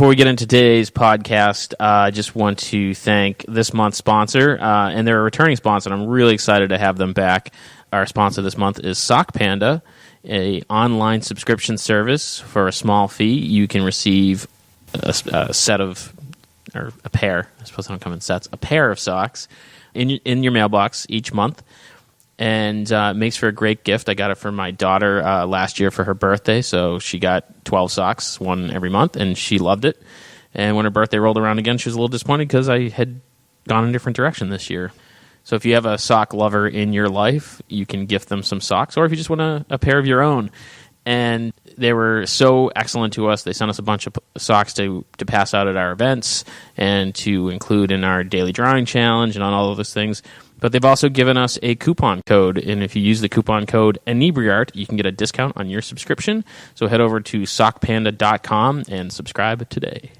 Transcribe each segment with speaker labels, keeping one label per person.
Speaker 1: before we get into today's podcast, I just want to thank this month's sponsor, and they're a returning sponsor, and I'm really excited to have them back. Our sponsor this month is Sock Panda, an online subscription service. For a small fee, you can receive a set of, or a pair, I suppose they don't come in sets, a pair of socks in your mailbox each month. And it makes for a great gift. I got it for my daughter last year for her birthday, so she got 12 socks, one every month, and she loved it. And when her birthday rolled around again, she was a little disappointed because I had gone in a different direction this year. So if you have a sock lover in your life, you can gift them some socks, or if you just want a pair of your own. And they were so excellent to us. They sent us a bunch of socks to pass out at our events and to include in our daily drawing challenge and on all of those things. But they've also given us a coupon code, and if you use the coupon code Inebri-art, you can get a discount on your subscription. So head over to sockpanda.com and subscribe today.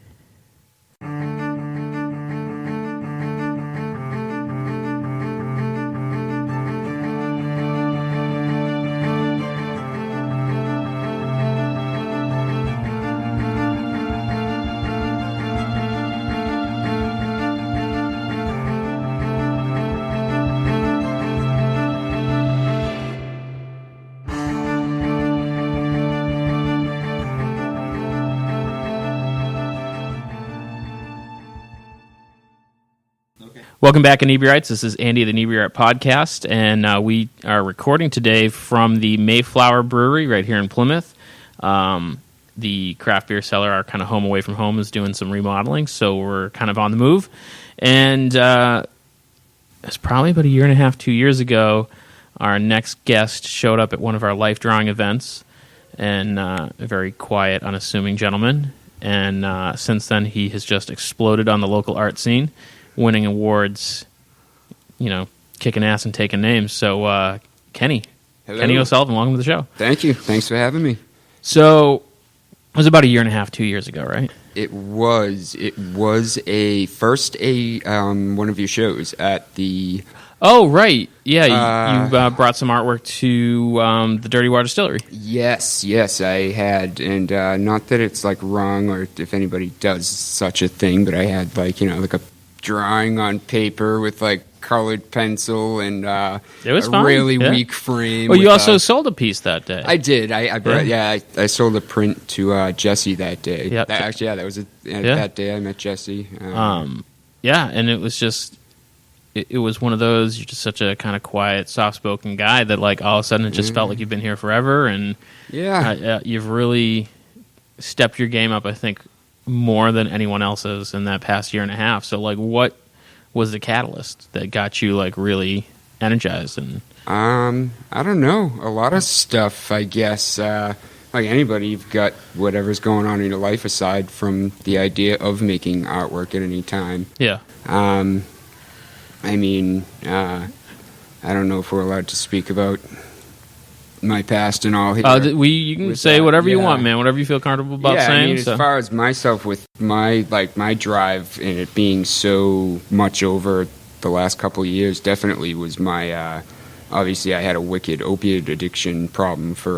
Speaker 1: Welcome back, Inebri-ites. This is Andy of the Inebri-art podcast, and we are recording today from the Mayflower Brewery right here in Plymouth. The craft beer cellar, our kind of home away from home, is doing some remodeling, so we're kind of on the move. And it's probably about a year and a half, 2 years ago, our next guest showed up at one of our life drawing events, and a very quiet, unassuming gentleman. And since then, he has just exploded on the local art scene, winning awards, kicking ass and taking names. So, Kenny.
Speaker 2: Hello.
Speaker 1: Kenny O'Sullivan, welcome to the show.
Speaker 2: Thank you. Thanks for having me.
Speaker 1: So, it was about a year and a half, 2 years ago, right?
Speaker 2: It was one of your shows at the...
Speaker 1: Oh, right. Yeah, you brought some artwork to the Dirty Water Distillery.
Speaker 2: Yes, I had. And not that it's, wrong or if anybody does such a thing, but I had, like a drawing on paper with colored pencil and
Speaker 1: it was
Speaker 2: a
Speaker 1: fun.
Speaker 2: really weak frame.
Speaker 1: Well, you also sold a piece that day.
Speaker 2: I did. I sold a print to Jesse that day.
Speaker 1: Yep.
Speaker 2: That was that day I met Jesse.
Speaker 1: And it was just it was one of those. You're just such a kind of quiet, soft-spoken guy that all of a sudden it just felt like you've been here forever, and you've really stepped your game up, I think, more than anyone else has in that past year and a half. So, what was the catalyst that got you, really energized? And
Speaker 2: I don't know. A lot of stuff, I guess. Like anybody, you've got whatever's going on in your life aside from the idea of making artwork at any time.
Speaker 1: Yeah.
Speaker 2: I don't know if we're allowed to speak about my past and all here.
Speaker 1: You can say whatever you want, man. Whatever you feel comfortable about saying.
Speaker 2: As far as myself with my drive and it being so much over the last couple of years, definitely was my. Obviously, I had a wicked opioid addiction problem for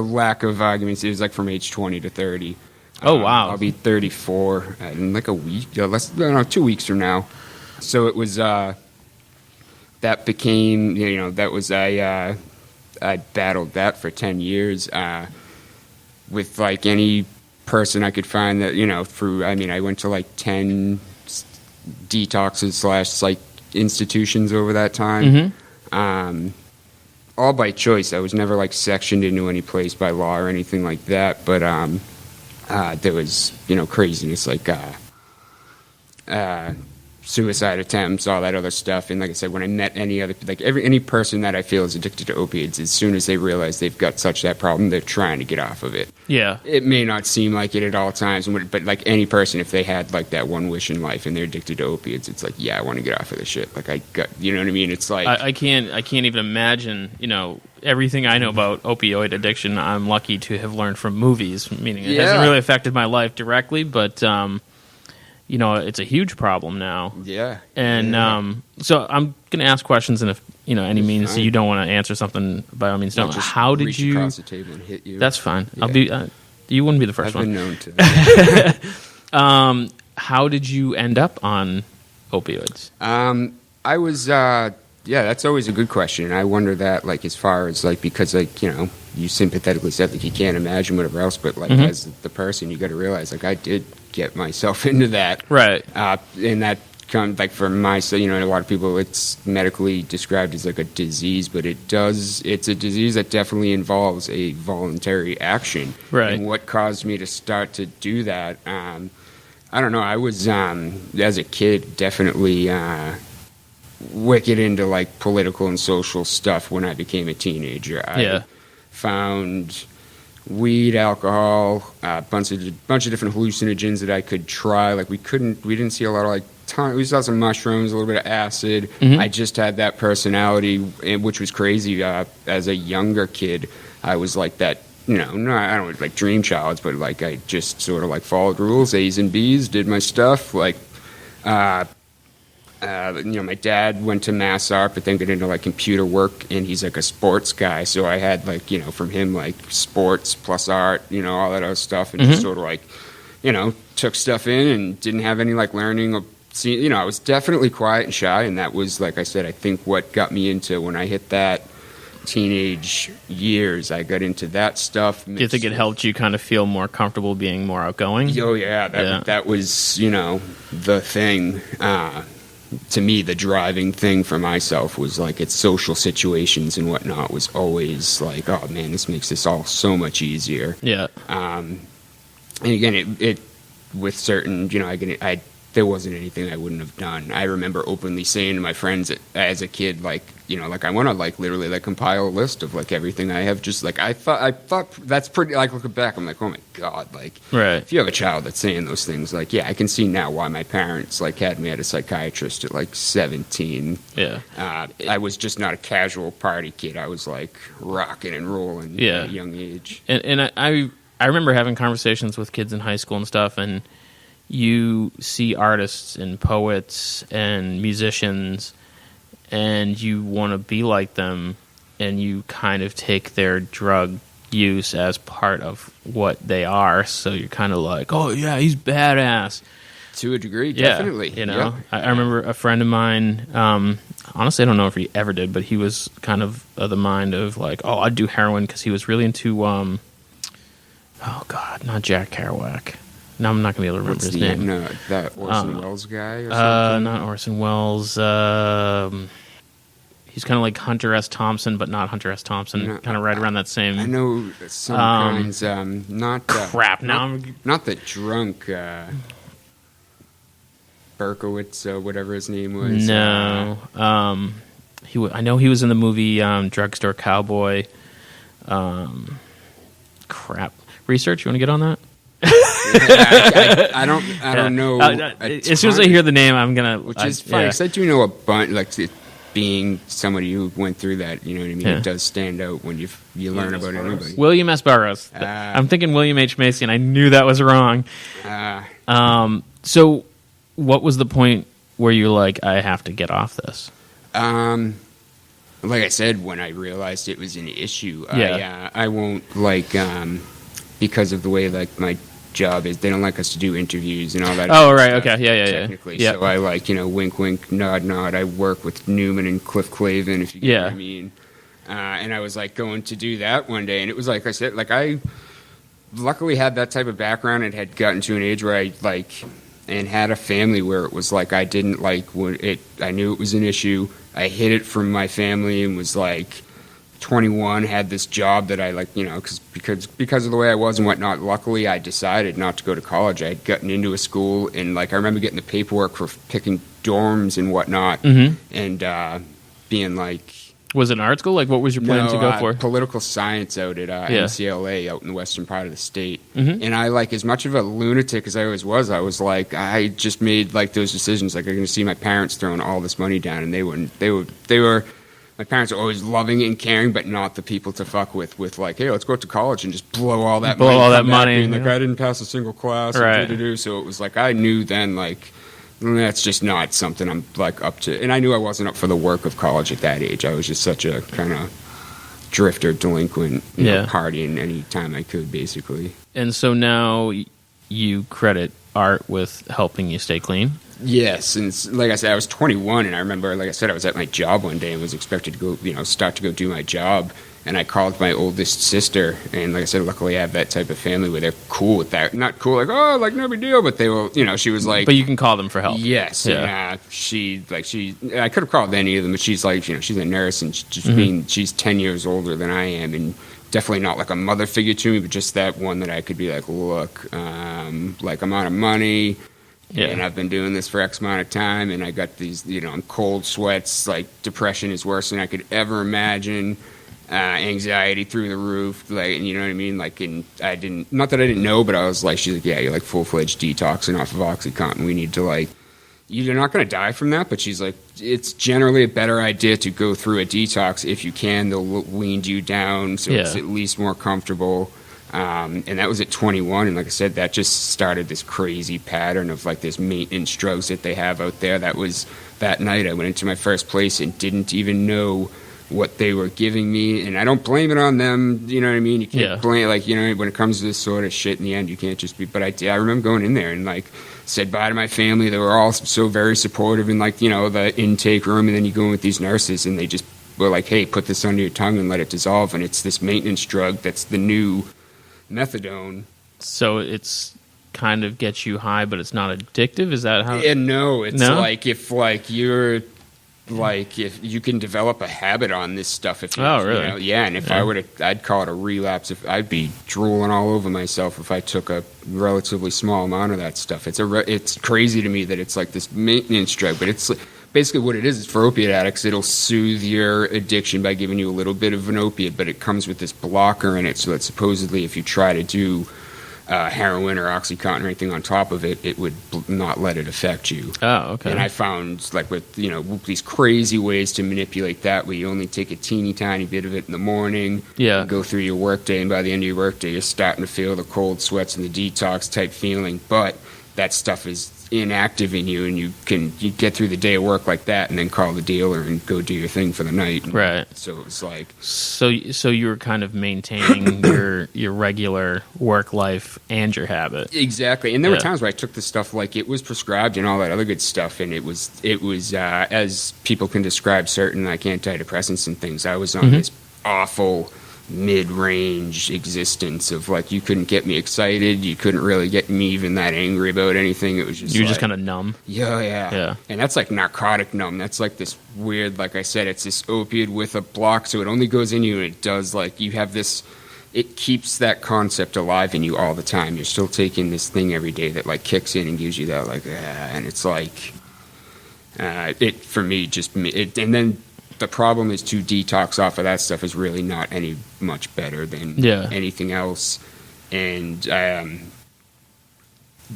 Speaker 2: lack of arguments, it was from age 20 to 30.
Speaker 1: Oh wow!
Speaker 2: I'll be 34 in a week, 2 weeks from now. So it was. That became, that was, I battled that for 10 years with, any person I could find that, through, I went to, 10 detoxes / institutions over that time.
Speaker 1: Mm-hmm.
Speaker 2: All by choice. I was never, sectioned into any place by law or anything like that, but there was, craziness, suicide attempts, all that other stuff. And like I said, when I met any person that I feel is addicted to opiates, as soon as they realize they've got that problem, they're trying to get off of it.
Speaker 1: Yeah.
Speaker 2: It may not seem like it at all times, but any person, if they had that one wish in life and they're addicted to opiates, it's I want to get off of this shit. You know what I mean? It's
Speaker 1: I can't even imagine, everything I know about opioid addiction, I'm lucky to have learned from movies, meaning it hasn't really affected my life directly, but it's a huge problem now.
Speaker 2: Yeah.
Speaker 1: And so I'm going to ask questions, and if any means you don't want to answer something, by all means don't.
Speaker 2: Just
Speaker 1: How did
Speaker 2: reach
Speaker 1: you
Speaker 2: across the table and hit you?
Speaker 1: That's fine.
Speaker 2: Yeah.
Speaker 1: I'll be You wouldn't be the first
Speaker 2: I've
Speaker 1: one.
Speaker 2: been known to.
Speaker 1: How did you end up on opioids?
Speaker 2: I was, that's always a good question. I wonder that, like, as far as, like, because, like, you know, you sympathetically said, like, you can't imagine whatever else, but, like, as the person, you got to realize, like, I did get myself into that.
Speaker 1: Right.
Speaker 2: And that comes, like, for my, so, you know, a lot of people, it's medically described as, like, a disease, but it's a disease that definitely involves a voluntary action.
Speaker 1: Right.
Speaker 2: And what caused me to start to do that, I don't know. I was, as a kid, definitely wicked into, like, political and social stuff when I became a teenager. I found weed, alcohol, a bunch of different hallucinogens that I could try. Like, we didn't see a lot of, like, we saw some mushrooms, a little bit of acid. I just had that personality, which was crazy. As a younger kid, I was like that. You know, no, I don't like dream childs, but like I just sort of like followed rules, A's and B's, did my stuff. Like, you know, my dad went to Mass Art, but then got into like computer work, and he's like a sports guy. So I had like, you know, from him like sports plus art, you know, all that other stuff, and just sort of like, you know, took stuff in and didn't have any like learning or see. You know, I was definitely quiet and shy, and that was, like I said, I think what got me into when I hit that teenage years. I got into that stuff.
Speaker 1: Do you think it helped you kind of feel more comfortable being more outgoing?
Speaker 2: Oh yeah, that was, you know, the thing. To me, the driving thing for myself was like its social situations and whatnot was always like, oh man, this makes this all so much easier.
Speaker 1: Yeah.
Speaker 2: And again, it with certain, you know, there wasn't anything I wouldn't have done. I remember openly saying to my friends as a kid, like, you know, like I want to like literally like compile a list of like everything I have. Just like I thought that's pretty. Like looking back, I'm like, oh my god, like if you have a child that's saying those things, like yeah, I can see now why my parents like had me at a psychiatrist at like 17.
Speaker 1: Yeah,
Speaker 2: I was just not a casual party kid. I was like rocking and rolling at a young age.
Speaker 1: And I remember having conversations with kids in high school and stuff, and you see artists and poets and musicians and you want to be like them, and you kind of take their drug use as part of what they are, so you're kind of like, oh yeah, he's badass.
Speaker 2: To a degree, definitely.
Speaker 1: You know, I remember a friend of mine, honestly I don't know if he ever did, but he was kind of the mind of like, oh, I'd do heroin, because he was really into, oh god, not Jack Kerouac. No, I'm not going to be able to remember his name.
Speaker 2: No, that Orson Welles guy or something?
Speaker 1: Not Orson Welles. He's kind of like Hunter S. Thompson, but not Hunter S. Thompson. No, kind of right around that same...
Speaker 2: I know some kinds. Not...
Speaker 1: crap,
Speaker 2: not the drunk... Berkowitz, whatever his name was.
Speaker 1: No. I know he was in the movie Drugstore Cowboy. Crap. Research, you want to get on that?
Speaker 2: I don't know.
Speaker 1: As soon as I hear the name, I'm gonna.
Speaker 2: Which is funny, because I do know a bunch. Like being somebody who went through that, you know what I mean. It does stand out when you learn about anybody.
Speaker 1: William S. Burroughs. I'm thinking William H. Macy, and I knew that was wrong. So, what was the point where you're like, I have to get off this?
Speaker 2: Like I said, when I realized it was an issue, I won't like because of the way like my job is, they don't like us to do interviews and all that.
Speaker 1: Oh, right, okay,
Speaker 2: technically. So I like, you know, wink, wink, nod, nod. I work with Newman and Cliff Clavin, if you get what I mean. And I was like going to do that one day, and it was like I said, like I luckily had that type of background and had gotten to an age where I like and had a family where it was like I didn't like when it. I knew it was an issue. I hid it from my family and was like 21, had this job that I like, you know, because of the way I was and whatnot. Luckily, I decided not to go to college. I had gotten into a school, and like I remember getting the paperwork for picking dorms and whatnot, and being like,
Speaker 1: was it an art school? Like, what was your plan to go for?
Speaker 2: Political science out at UCLA, out in the western part of the state. And I, like, as much of a lunatic as I always was, I was like, I just made like those decisions. Like, I'm going to see my parents throwing all this money down, and they were. My parents are always loving and caring, but not the people to fuck with like, hey, let's go to college and just blow all that money. And like, I didn't pass a single class.
Speaker 1: Right.
Speaker 2: So it was like, I knew then, like, that's just not something I'm like up to. And I knew I wasn't up for the work of college at that age. I was just such a kind of drifter, delinquent, you know, partying any time I could, basically.
Speaker 1: And so now you credit art with helping you stay clean?
Speaker 2: Yes, and like I said, I was 21, and I remember, like I said, I was at my job one day and was expected to go, you know, start to go do my job, and I called my oldest sister, and like I said, luckily I have that type of family where they're cool with that. Not cool, like, oh, like, no big deal, but they will, you know, she was like...
Speaker 1: But you can call them for help.
Speaker 2: Yes, and I could have called any of them, but she's like, you know, she's a nurse, and she's 10 years older than I am, and definitely not like a mother figure to me, but just that one that I could be like, look, like, I'm out of money... Yeah. And I've been doing this for X amount of time, and I got these, you know, I'm cold sweats, like, depression is worse than I could ever imagine, anxiety through the roof, like, and you know what I mean? Like, and I didn't, not that I didn't know, but I was like, she's like, yeah, you're like full-fledged detoxing off of OxyContin. We need to, like, you're not going to die from that, but she's like, it's generally a better idea to go through a detox if you can. They'll wean you down so it's at least more comfortable. And that was at 21, and like I said, that just started this crazy pattern of like this maintenance drugs that they have out there. That was that night I went into my first place and didn't even know what they were giving me, and I don't blame it on them, you know what I mean? You can't blame, like, you know, when it comes to this sort of shit in the end, you can't just be, but I remember going in there and like said bye to my family. They were all so very supportive in, like, you know, the intake room, and then you go in with these nurses and they just were like, hey, put this under your tongue and let it dissolve, and it's this maintenance drug that's the new methadone.
Speaker 1: So it's kind of gets you high, but it's not addictive? Is that how?
Speaker 2: Yeah, no, it's like if like you're like if you can develop a habit on this stuff. If you,
Speaker 1: really?
Speaker 2: You know, yeah, and if I were to, I'd call it a relapse. If I'd be drooling all over myself if I took a relatively small amount of that stuff. It's crazy to me that it's like this maintenance drug, but it's basically what it is for opiate addicts. It'll soothe your addiction by giving you a little bit of an opiate, but it comes with this blocker in it, so that supposedly if you try to do heroin or OxyContin or anything on top of it, it would not let it affect you.
Speaker 1: Oh, okay.
Speaker 2: And I found, like, with, you know, these crazy ways to manipulate that, where you only take a teeny tiny bit of it in the morning, and go through your workday, and by the end of your workday, you're starting to feel the cold sweats and the detox type feeling, but that stuff is inactive in you, and you get through the day of work like that, and then call the dealer and go do your thing for the night.
Speaker 1: Right.
Speaker 2: So it was like,
Speaker 1: so you were kind of maintaining your regular work life and your habit.
Speaker 2: Exactly. And there were times where I took the stuff like it was prescribed and all that other good stuff, and it was as people can describe certain like antidepressants and things. I was on this awful mid-range existence of like, you couldn't get me excited, you couldn't really get me even that angry about anything. It was just, you were
Speaker 1: just kind of numb.
Speaker 2: Yeah. And that's like narcotic numb. That's like this weird, like I said, it's this opiate with a block, so it only goes in you, and it does, like, you have this, it keeps that concept alive in you all the time. You're still taking this thing every day that like kicks in and gives you that like, and it's like it for me just it, and then the problem is to detox off of that stuff is really not any much better than anything else. And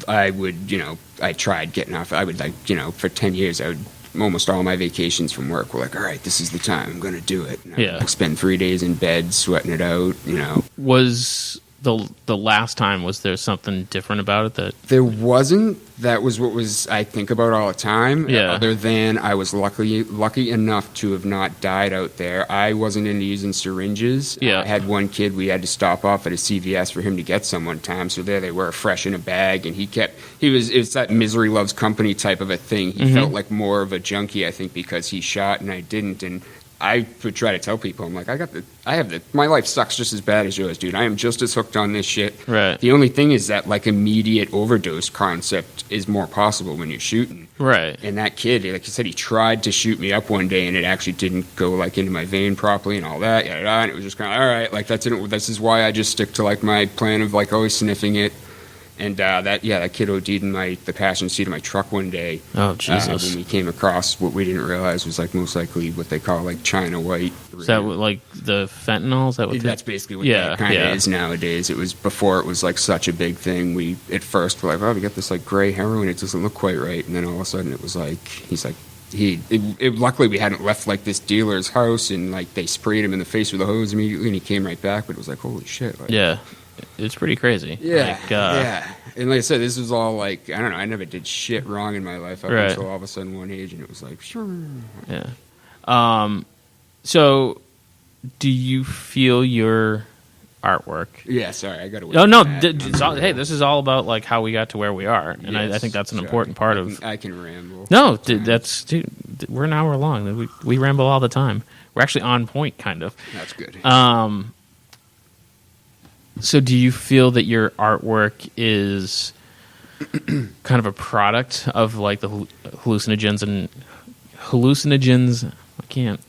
Speaker 2: I would, you know, I tried getting off. I would, like, you know, for 10 years, I would, almost all my vacations from work were like, all right, this is the time, I'm going to do it. And I would, like, spend 3 days in bed sweating it out, you know.
Speaker 1: Was the last time, was there something different about it that...
Speaker 2: There wasn't. That was what I think about all the time. Other than I was lucky enough to have not died out there. I wasn't into using syringes. I had one kid we had to stop off at a CVS for him to get some one time. So there they were, fresh in a bag, and it's that misery loves company type of a thing. He felt like more of a junkie, I think, because he shot and I didn't. And I would try to tell people, I'm like, my life sucks just as bad as yours, dude. I am just as hooked on this shit.
Speaker 1: Right.
Speaker 2: The only thing is that, like, immediate overdose concept is more possible when you're shooting.
Speaker 1: Right.
Speaker 2: And that kid, like you said, he tried to shoot me up one day, and it actually didn't go, like, into my vein properly and all that, yada, yada, and it was just kind of, all right, like, this is why I just stick to, like, my plan of, like, always sniffing it. And that kid OD'd in the passenger seat of my truck one day.
Speaker 1: Oh, Jesus.
Speaker 2: When we came across what we didn't realize was, like, most likely what they call, like, China white.
Speaker 1: Is that what, like the fentanyl? Is that what
Speaker 2: that's basically what that kind of is nowadays. It was before it was, like, such a big thing. We at first were like, oh, we got this, like, gray heroin. It doesn't look quite right. And then all of a sudden it was like, he's like, luckily we hadn't left, like, this dealer's house, and, like, they sprayed him in the face with a hose immediately, and he came right back. But it was like, holy shit. Like,
Speaker 1: yeah. It's pretty crazy.
Speaker 2: Yeah, yeah. And like I said, this was all like, I don't know, I never did shit wrong in my life up until all of a sudden one age, and it was like, sure.
Speaker 1: Yeah. So do you feel your artwork?
Speaker 2: Yeah, sorry, I got to.
Speaker 1: Oh no! Hey, this is all about like how we got to where we are, and
Speaker 2: Yes,
Speaker 1: I think that's an important part of.
Speaker 2: I can ramble.
Speaker 1: No, we're an hour long. We ramble all the time. We're actually on point, kind of.
Speaker 2: That's good.
Speaker 1: So, do you feel that your artwork is kind of a product of like the hallucinogens?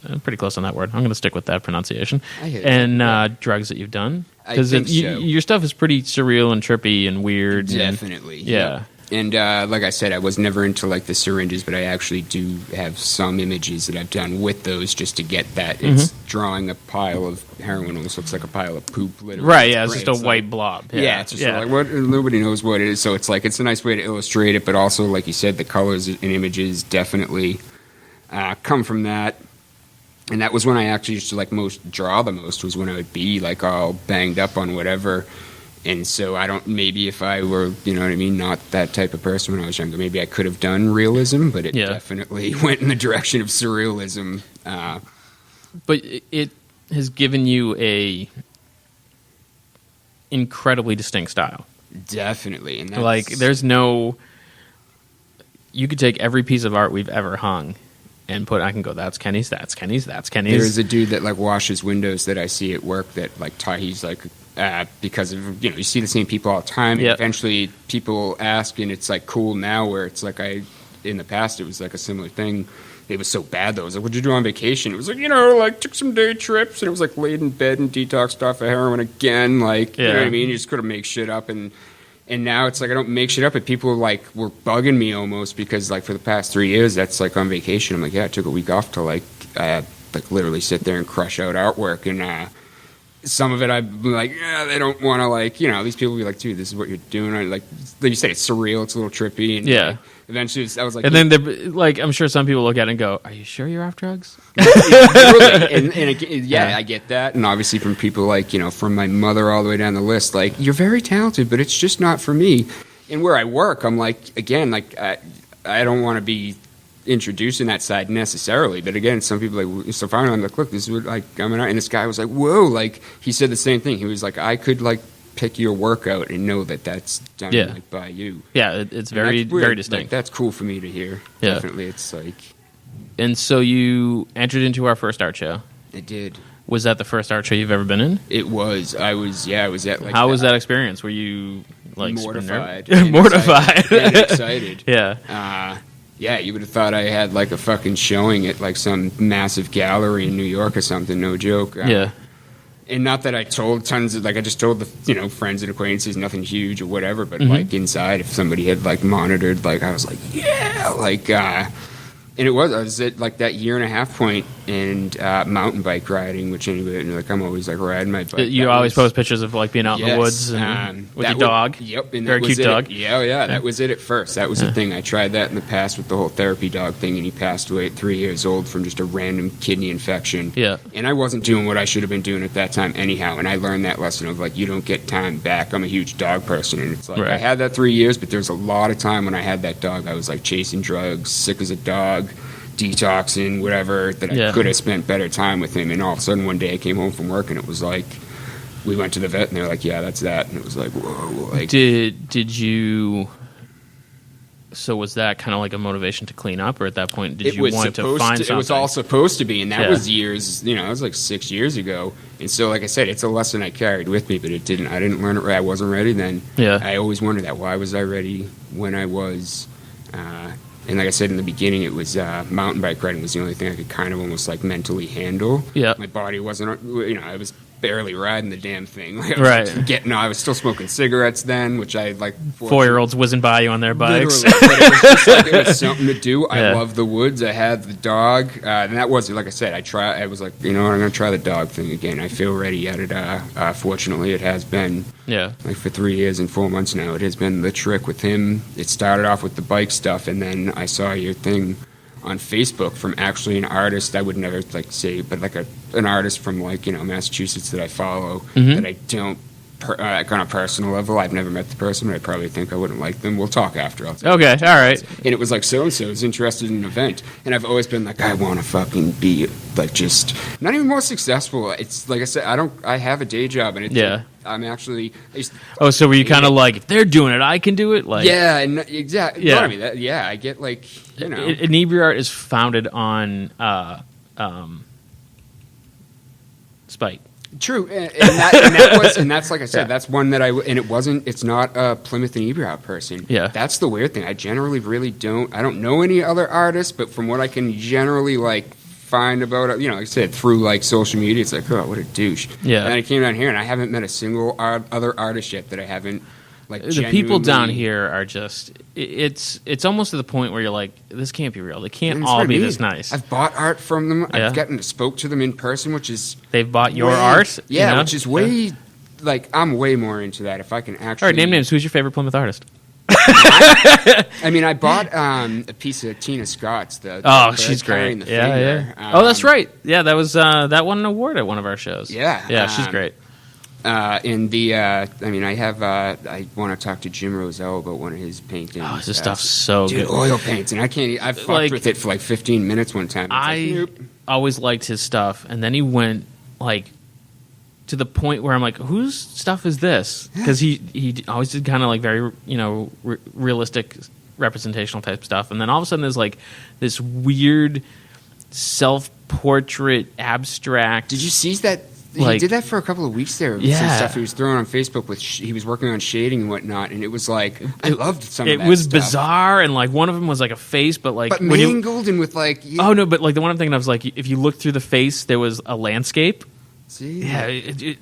Speaker 1: I'm pretty close on that word. I'm going to stick with that pronunciation. And drugs that you've done? Because your stuff is pretty surreal and trippy and weird.
Speaker 2: Definitely.
Speaker 1: Yeah.
Speaker 2: And like I said, I was never into like the syringes, but I actually do have some images that I've done with those just to get that. It's drawing a pile of heroin, almost looks like a pile of poop. Literally.
Speaker 1: Right, yeah, it's just a white blob.
Speaker 2: Yeah, it's just like what nobody knows what it is. So it's like it's a nice way to illustrate it, but also like you said, the colors and images definitely come from that. And that was when I actually used to like draw the most was when I would be like all banged up on whatever. And so maybe if I were, you know what I mean, not that type of person when I was younger, maybe I could have done realism, but it definitely went in the direction of surrealism.
Speaker 1: But it has given you a incredibly distinct style.
Speaker 2: Definitely. And
Speaker 1: like, there's no... You could take every piece of art we've ever hung and I can go, that's Kenny's, that's Kenny's, that's Kenny's.
Speaker 2: There's a dude that like washes windows that I see at work that like he's like... because of, you see the same people all the time. And eventually people ask, and it's like cool now where it's like in the past it was like a similar thing. It was so bad though. I was like, what'd you do on vacation? It was like, like took some day trips, and it was like laid in bed and detoxed off of heroin again. Like, you know what I mean? You just couldn't make shit up. And now it's like I don't make shit up, but people like were bugging me almost because like for the past 3 years that's like on vacation. I'm like, yeah, I took a week off to like literally sit there and crush out artwork. And some of it I'd be like, yeah, they don't want to like, these people will be like, dude, this is what you're doing. Like you say, it's surreal, it's a little trippy. And like, eventually I was like...
Speaker 1: And then they're like, I'm sure some people look at it and go, are you sure you're off drugs?
Speaker 2: I get that. And obviously from people like, from my mother all the way down the list, like, you're very talented, but it's just not for me. And where I work, I'm like, again, like, I don't want to be introducing that side necessarily, but again, some people like, so finally I'm like, look, this is what like I'm and this guy was like, whoa, like he said the same thing. He was like, I could like pick your work out and know that that's done like by you.
Speaker 1: Yeah, it's very very distinct.
Speaker 2: Like, that's cool for me to hear.
Speaker 1: Yeah.
Speaker 2: Definitely, it's like.
Speaker 1: And so you entered into our first art show.
Speaker 2: I did.
Speaker 1: Was that the first art show you've ever been in?
Speaker 2: It was. I was at like.
Speaker 1: How was that experience? Were you like
Speaker 2: mortified?
Speaker 1: Mortified
Speaker 2: and excited.
Speaker 1: Yeah.
Speaker 2: Yeah, you would have thought I had like a fucking showing at like some massive gallery in New York or something. No joke. And not that I told tons of, like, I just told the, friends and acquaintances, nothing huge or whatever, but like inside, if somebody had like monitored, like I was like, yeah, like, and I was at like that 1.5 year point and mountain bike riding, which anyway, like I'm always like riding my bike.
Speaker 1: You always post pictures of like being out in the woods and with your dog.
Speaker 2: Yep, and
Speaker 1: very cute dog.
Speaker 2: Yeah, that was it at first. That was the thing. I tried that in the past with the whole therapy dog thing, and he passed away at 3 years old from just a random kidney infection.
Speaker 1: Yeah,
Speaker 2: and I wasn't doing what I should have been doing at that time anyhow. And I learned that lesson of like you don't get time back. I'm a huge dog person, and it's like I had that 3 years, but there's a lot of time when I had that dog. I was like chasing drugs, sick as a dog, detoxing, whatever, that I could have spent better time with him. And all of a sudden one day I came home from work and it was like we went to the vet and they're like, yeah, that's that. And it was like, whoa. Like,
Speaker 1: did you, so was that kind of like a motivation to clean up, or at that point did you want to find something?
Speaker 2: It was all supposed to be, and that was years, it was like 6 years ago. And so like I said, it's a lesson I carried with me, but I didn't learn it right. I wasn't ready then. I always wondered that. Why was I ready when I was? And like I said in the beginning, it was mountain bike riding was the only thing I could kind of almost like mentally handle. Yeah, my body wasn't. I was barely riding the damn thing. Like, I was still smoking cigarettes then, which I like.
Speaker 1: 4-year-olds whizzing by you on their bikes.
Speaker 2: But it was just like it was something to do. I love the woods. I had the dog, and that was like I said. I was like, I'm going to try the dog thing again. I feel ready at it. Fortunately, it has been. Yeah. Like for 3 years and 4 months now, it has been the trick with him. It started off with the bike stuff, and then I saw your thing on Facebook from actually an artist I would never like say, but like an artist from like Massachusetts that I follow that I don't like on a personal level. I've never met the person, but I probably think I wouldn't like them. We'll talk after.
Speaker 1: Okay, all right.
Speaker 2: And it was like so-and-so is interested in an event. And I've always been like, I want to fucking be like just not even more successful. It's like I said, I have a day job, and I'm actually.
Speaker 1: So were you kind of like, if they're doing it, I can do it? Like,
Speaker 2: yeah, and exactly.
Speaker 1: Yeah.
Speaker 2: You know what I mean? I get like, you know.
Speaker 1: Inebri-art is founded on spite.
Speaker 2: True, and that's like I said, that's one that it's not a Plymouth Inebri-art person.
Speaker 1: Yeah.
Speaker 2: That's the weird thing. I generally really I don't know any other artists, but from what I can generally like find about it, like I said, through like social media, it's like, oh, what a douche.
Speaker 1: Yeah.
Speaker 2: And I came down here and I haven't met a single other artist yet that I haven't like
Speaker 1: the people down here are just it's almost to the point where you're like, this can't be real. They can't all be this nice.
Speaker 2: I've bought art from them. I've spoke to them in person, which is
Speaker 1: they've bought your art.
Speaker 2: Yeah, which is way like I'm way more into that. If I can actually.
Speaker 1: All right, name names. Who's your favorite Plymouth artist?
Speaker 2: I mean, I bought a piece of Tina Scott's.
Speaker 1: She's great.
Speaker 2: Yeah.
Speaker 1: That's right. Yeah, that was that won an award at one of our shows.
Speaker 2: Yeah,
Speaker 1: she's great.
Speaker 2: I want to talk to Jim Roselle about one of his paintings.
Speaker 1: Oh, his stuff's so
Speaker 2: good.
Speaker 1: Oil
Speaker 2: paints, and I've fucked with it for like 15 minutes one time.
Speaker 1: Always liked his stuff, and then he went like to the point where I'm like, whose stuff is this? Because he always did kind of like very realistic representational type stuff, and then all of a sudden there's like this weird self-portrait abstract.
Speaker 2: Did you see that? He did that for a couple of weeks there. Some stuff he was throwing on Facebook he was working on shading and whatnot, and it was like I loved some of that. It
Speaker 1: was
Speaker 2: stuff.
Speaker 1: Bizarre, and like one of them was like a face, but
Speaker 2: mangled and with like.
Speaker 1: Oh no! But like the one I'm thinking of is like if you look through the face, there was a landscape.
Speaker 2: See,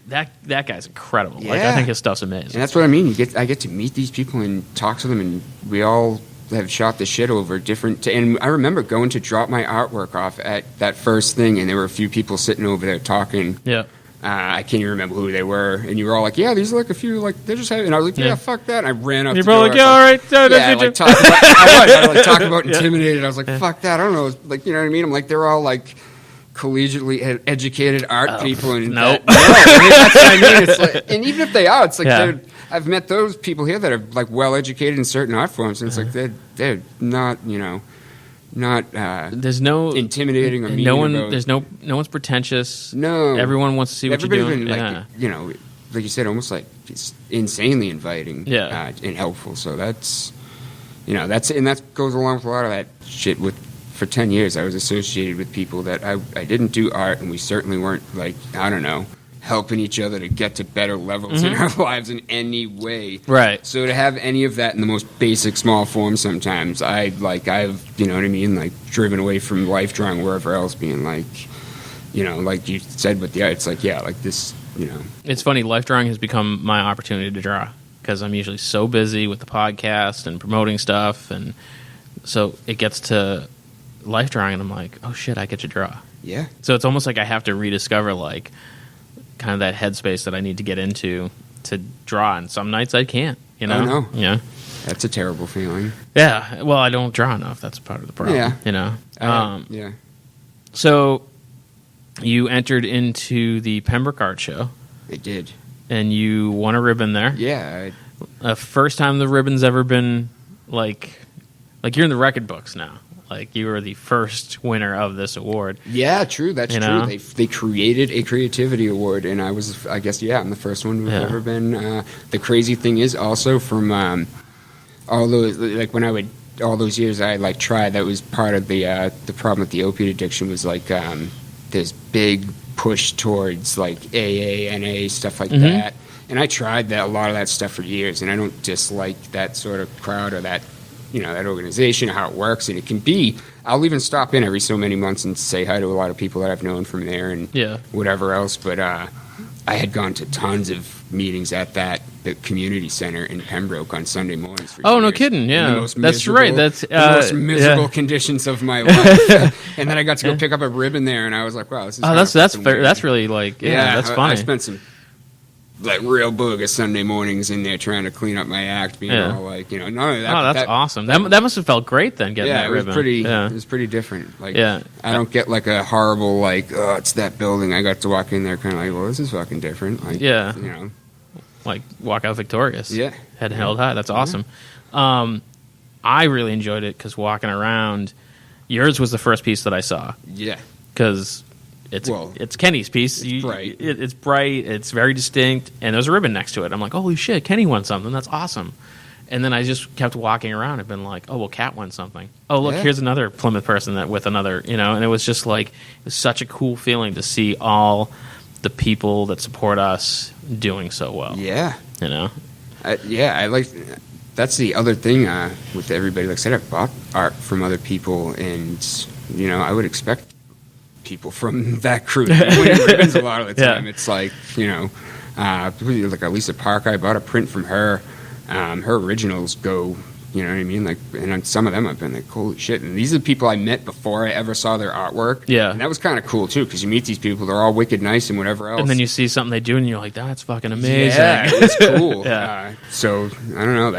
Speaker 1: that guy's incredible.
Speaker 2: Yeah.
Speaker 1: Like I think his stuff's amazing.
Speaker 2: And that's what I mean. I get to meet these people and talk to them, and we all have shot the shit over different. And I remember going to drop my artwork off at that first thing, and there were a few people sitting over there talking.
Speaker 1: Yeah.
Speaker 2: I can't even remember who they were, and you were all like, "Yeah, these are like a few like they're just having." And I was like, "Yeah, fuck that." And I ran up.
Speaker 1: You're probably like, "Yeah, all right."
Speaker 2: I was talking about intimidated. I was like, "Fuck that." I don't know, like you know what I mean? I'm like, they're all like collegiately educated art people, and
Speaker 1: nope.
Speaker 2: I mean, that's what I mean. It's like, and even if they are, it's like I've met those people here that are like well educated in certain art forms, and it's like they're not
Speaker 1: there's no
Speaker 2: intimidating or mean.
Speaker 1: There's no one's pretentious.
Speaker 2: No,
Speaker 1: everyone wants to see what you're doing.
Speaker 2: Been like like you said, almost like it's insanely inviting. And helpful. So that's and that goes along with a lot of that shit. For 10 years, I was associated with people that I didn't do art, and we certainly weren't like I don't know. Helping each other to get to better levels in our lives in any way.
Speaker 1: Right.
Speaker 2: So to have any of that in the most basic small form sometimes, I've, you know what I mean, like driven away from life drawing wherever else being like, like you said with the art, it's like, yeah, like this,
Speaker 1: It's funny, life drawing has become my opportunity to draw because I'm usually so busy with the podcast and promoting stuff. And so it gets to life drawing and I'm like, oh shit, I get to draw.
Speaker 2: Yeah.
Speaker 1: So it's almost like I have to rediscover like, kind of that headspace that I need to get into to draw, and some nights I can't.
Speaker 2: Oh, no.
Speaker 1: Yeah,
Speaker 2: that's a terrible feeling.
Speaker 1: Yeah, well, I don't draw enough. That's part of the problem.
Speaker 2: Yeah,
Speaker 1: yeah. So you entered into the Pembroke Art Show.
Speaker 2: I did,
Speaker 1: and you won a ribbon there.
Speaker 2: Yeah,
Speaker 1: first time the ribbon's ever been like you're in the record books now. Like, you were the first winner of this award.
Speaker 2: Yeah, true. That's true. They created a creativity award, and I'm the first one who's ever been. The crazy thing is also from all those, like, all those years I, like, tried, that was part of the problem with the opioid addiction was, like, this big push towards, like, AA, NA, stuff like that. And I tried a lot of that stuff for years, and I don't dislike that sort of crowd or that, that organization, how it works, and it can be. I'll even stop in every so many months and say hi to a lot of people that I've known from there and whatever else. But I had gone to tons of meetings at the community center in Pembroke on Sunday mornings. For years.
Speaker 1: No kidding! Yeah, that's right. That's
Speaker 2: the most miserable conditions of my life. And then I got to go pick up a ribbon there, and I was like, "Wow, this is
Speaker 1: that's fair. That's really like that's funny."
Speaker 2: I spent some. Like real bogus Sunday mornings in there trying to clean up my act, being all like, none of that.
Speaker 1: Oh, that's awesome. That must have felt great then, getting that ribbon.
Speaker 2: It was pretty different. Like, I don't get like a horrible like, oh, it's that building. I got to walk in there kind of like, well, this is fucking different. Like,
Speaker 1: like walk out victorious.
Speaker 2: Yeah.
Speaker 1: Head held high. That's awesome. I really enjoyed it because walking around, yours was the first piece that I saw.
Speaker 2: Yeah.
Speaker 1: Because it's Kenny's piece.
Speaker 2: It's bright.
Speaker 1: It's bright. It's very distinct, and there's a ribbon next to it. I'm like, holy shit, Kenny won something. That's awesome. And then I just kept walking around and been like, oh, well, Kat won something. Oh, look, here's another Plymouth person that with another, and it was just like, it was such a cool feeling to see all the people that support us doing so well.
Speaker 2: Yeah.
Speaker 1: I
Speaker 2: like, that's the other thing with everybody. Like I said, I've bought art from other people, and, I would expect people from that crew to be winning ribbons a lot of the time. Yeah. It's like, like Lisa Parker, I bought a print from her. Her originals go, you know what I mean? Like, and on some of them I've been like, holy shit. And these are the people I met before I ever saw their artwork.
Speaker 1: Yeah.
Speaker 2: And that was kind of cool, too, because you meet these people, they're all wicked nice and whatever else.
Speaker 1: And then you see something they do, and you're like, that's fucking amazing.
Speaker 2: Yeah, it's cool.
Speaker 1: Yeah.
Speaker 2: So, I don't know,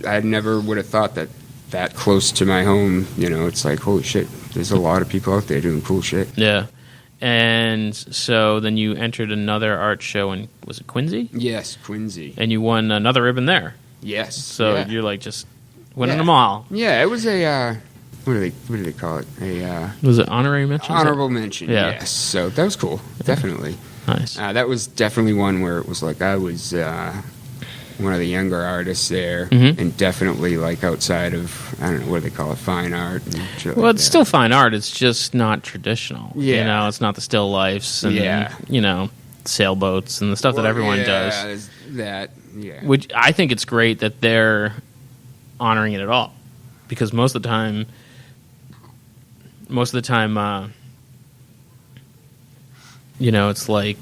Speaker 2: I never would have thought that close to my home, it's like, holy shit, there's a lot of people out there doing cool shit.
Speaker 1: Yeah. And so then you entered another art show in, was it Quincy?
Speaker 2: Yes, Quincy.
Speaker 1: And you won another ribbon there.
Speaker 2: Yes.
Speaker 1: So you're like just winning them all.
Speaker 2: Yeah, it was a, what do they call it?
Speaker 1: Was it honorary mention?
Speaker 2: Honorable mention,
Speaker 1: yeah.
Speaker 2: Yes. So that was cool, definitely.
Speaker 1: Nice.
Speaker 2: That was definitely one where it was like I was one of the younger artists there, and definitely like outside of, I don't know, what do they call it, fine art. And shit
Speaker 1: well,
Speaker 2: like
Speaker 1: it's
Speaker 2: that.
Speaker 1: still fine art. It's just not traditional.
Speaker 2: Yeah.
Speaker 1: It's not the still lifes and, sailboats and the stuff that everyone does. Which I think it's great that they're honoring it at all. Because most of the time, it's like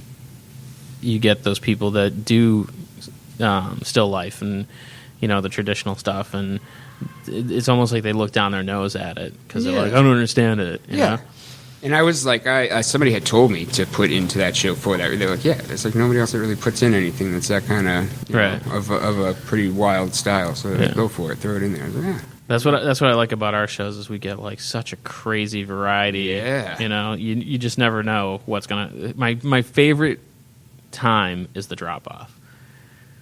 Speaker 1: you get those people that do still life and the traditional stuff, and it's almost like they look down their nose at it because they're like, I don't understand it. You know?
Speaker 2: And I was like, somebody had told me to put into that show for that. They're like, there's like nobody else that really puts in anything that's that kind of of a pretty wild style. So go for it, throw it in there. I was like,
Speaker 1: That's what I like about our shows is we get like such a crazy variety.
Speaker 2: Yeah.
Speaker 1: You just never know what's gonna. My favorite time is the drop off.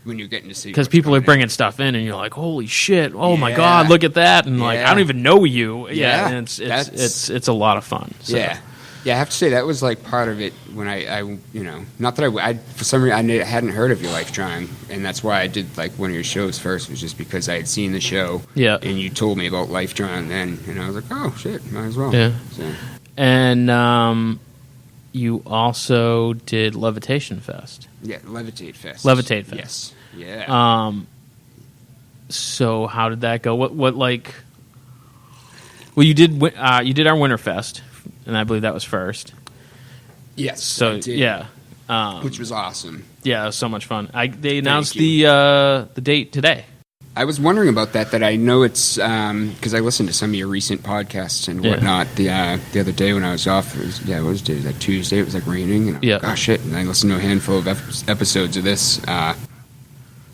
Speaker 2: When you're getting to see,
Speaker 1: because people are bringing stuff in, and you're like, "Holy shit! Oh my god, look at that!" And like, I don't even know you. Yeah, and it's a lot of fun. So.
Speaker 2: Yeah, I have to say that was like part of it when I not that I for some reason I hadn't heard of Your Life Drawing, and that's why I did like one of your shows first, was just because I had seen the show.
Speaker 1: Yeah,
Speaker 2: and you told me about Life Drawing then, and I was like, oh shit, might as well.
Speaker 1: Yeah,
Speaker 2: so.
Speaker 1: And you also did Levitation Fest.
Speaker 2: Yeah, Levitate Fest.
Speaker 1: Levitate Fest.
Speaker 2: Yes. Yeah.
Speaker 1: So how did that go? What like? Well, you did our Winter Fest, and I believe that was first.
Speaker 2: Yes.
Speaker 1: So
Speaker 2: I did.
Speaker 1: Yeah.
Speaker 2: Which was awesome.
Speaker 1: Yeah, it was so much fun. They announced the date today.
Speaker 2: I was wondering about that. That I know it's because I listened to some of your recent podcasts and whatnot. The other day when I was off, it was like Tuesday. It was like raining. And I was like, oh shit! And I listened to a handful of episodes of this.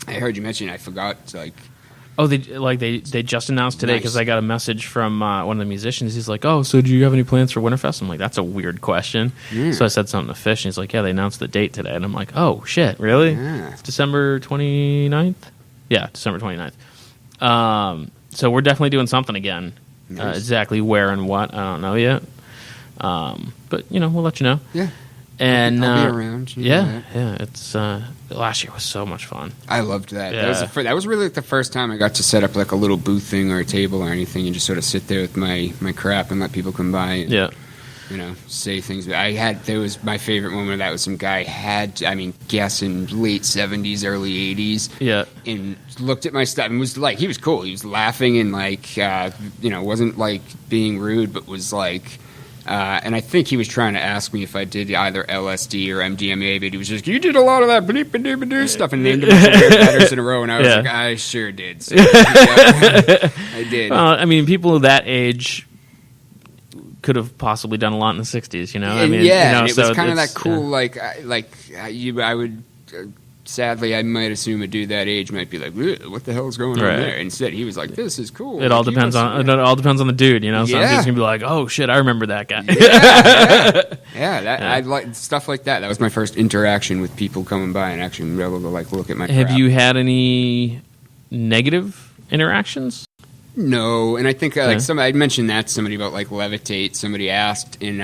Speaker 2: I heard you mention. I forgot. Like,
Speaker 1: oh, they just announced today because I got a message from one of the musicians. He's like, oh, so do you have any plans for Winterfest? I'm like, that's a weird question. Yeah. So I said something to Fish, and he's like, yeah, they announced the date today, and I'm like, oh shit, really?
Speaker 2: Yeah.
Speaker 1: It's December 29th. Yeah, December 29th. So we're definitely doing something again. Nice. Exactly where and what, I don't know yet. But, we'll let you know.
Speaker 2: Yeah.
Speaker 1: And
Speaker 2: I'll be around.
Speaker 1: Yeah. It's last year was so much fun.
Speaker 2: I loved that.
Speaker 1: Yeah.
Speaker 2: That was really like the first time I got to set up like a little booth thing or a table or anything and just sort of sit there with my crap and let people come by and say things. There was my favorite moment of that was some guy guessing late 70s, early 80s.
Speaker 1: Yeah.
Speaker 2: And looked at my stuff and was like, he was cool. He was laughing and like, wasn't like being rude, but was like, and I think he was trying to ask me if I did either LSD or MDMA, but he was just, you did a lot of that stuff and named a bunch of weird letters in a row, and I was like, I sure did. So, I did.
Speaker 1: People that age could have possibly done a lot in the 60s,
Speaker 2: and it was kind of that cool, I would sadly, I might assume a dude that age might be like, "What the hell is going on there?" Instead, he was like, "This is cool."
Speaker 1: It all depends on the dude, you know. Some dude's gonna be like, "Oh shit, I remember that guy."
Speaker 2: I like stuff like that. That was my first interaction with people coming by and actually be able to like look at my.
Speaker 1: Have
Speaker 2: crap.
Speaker 1: you had any negative interactions?
Speaker 2: No, and I think I mentioned that to somebody about like Levitate. Somebody asked, and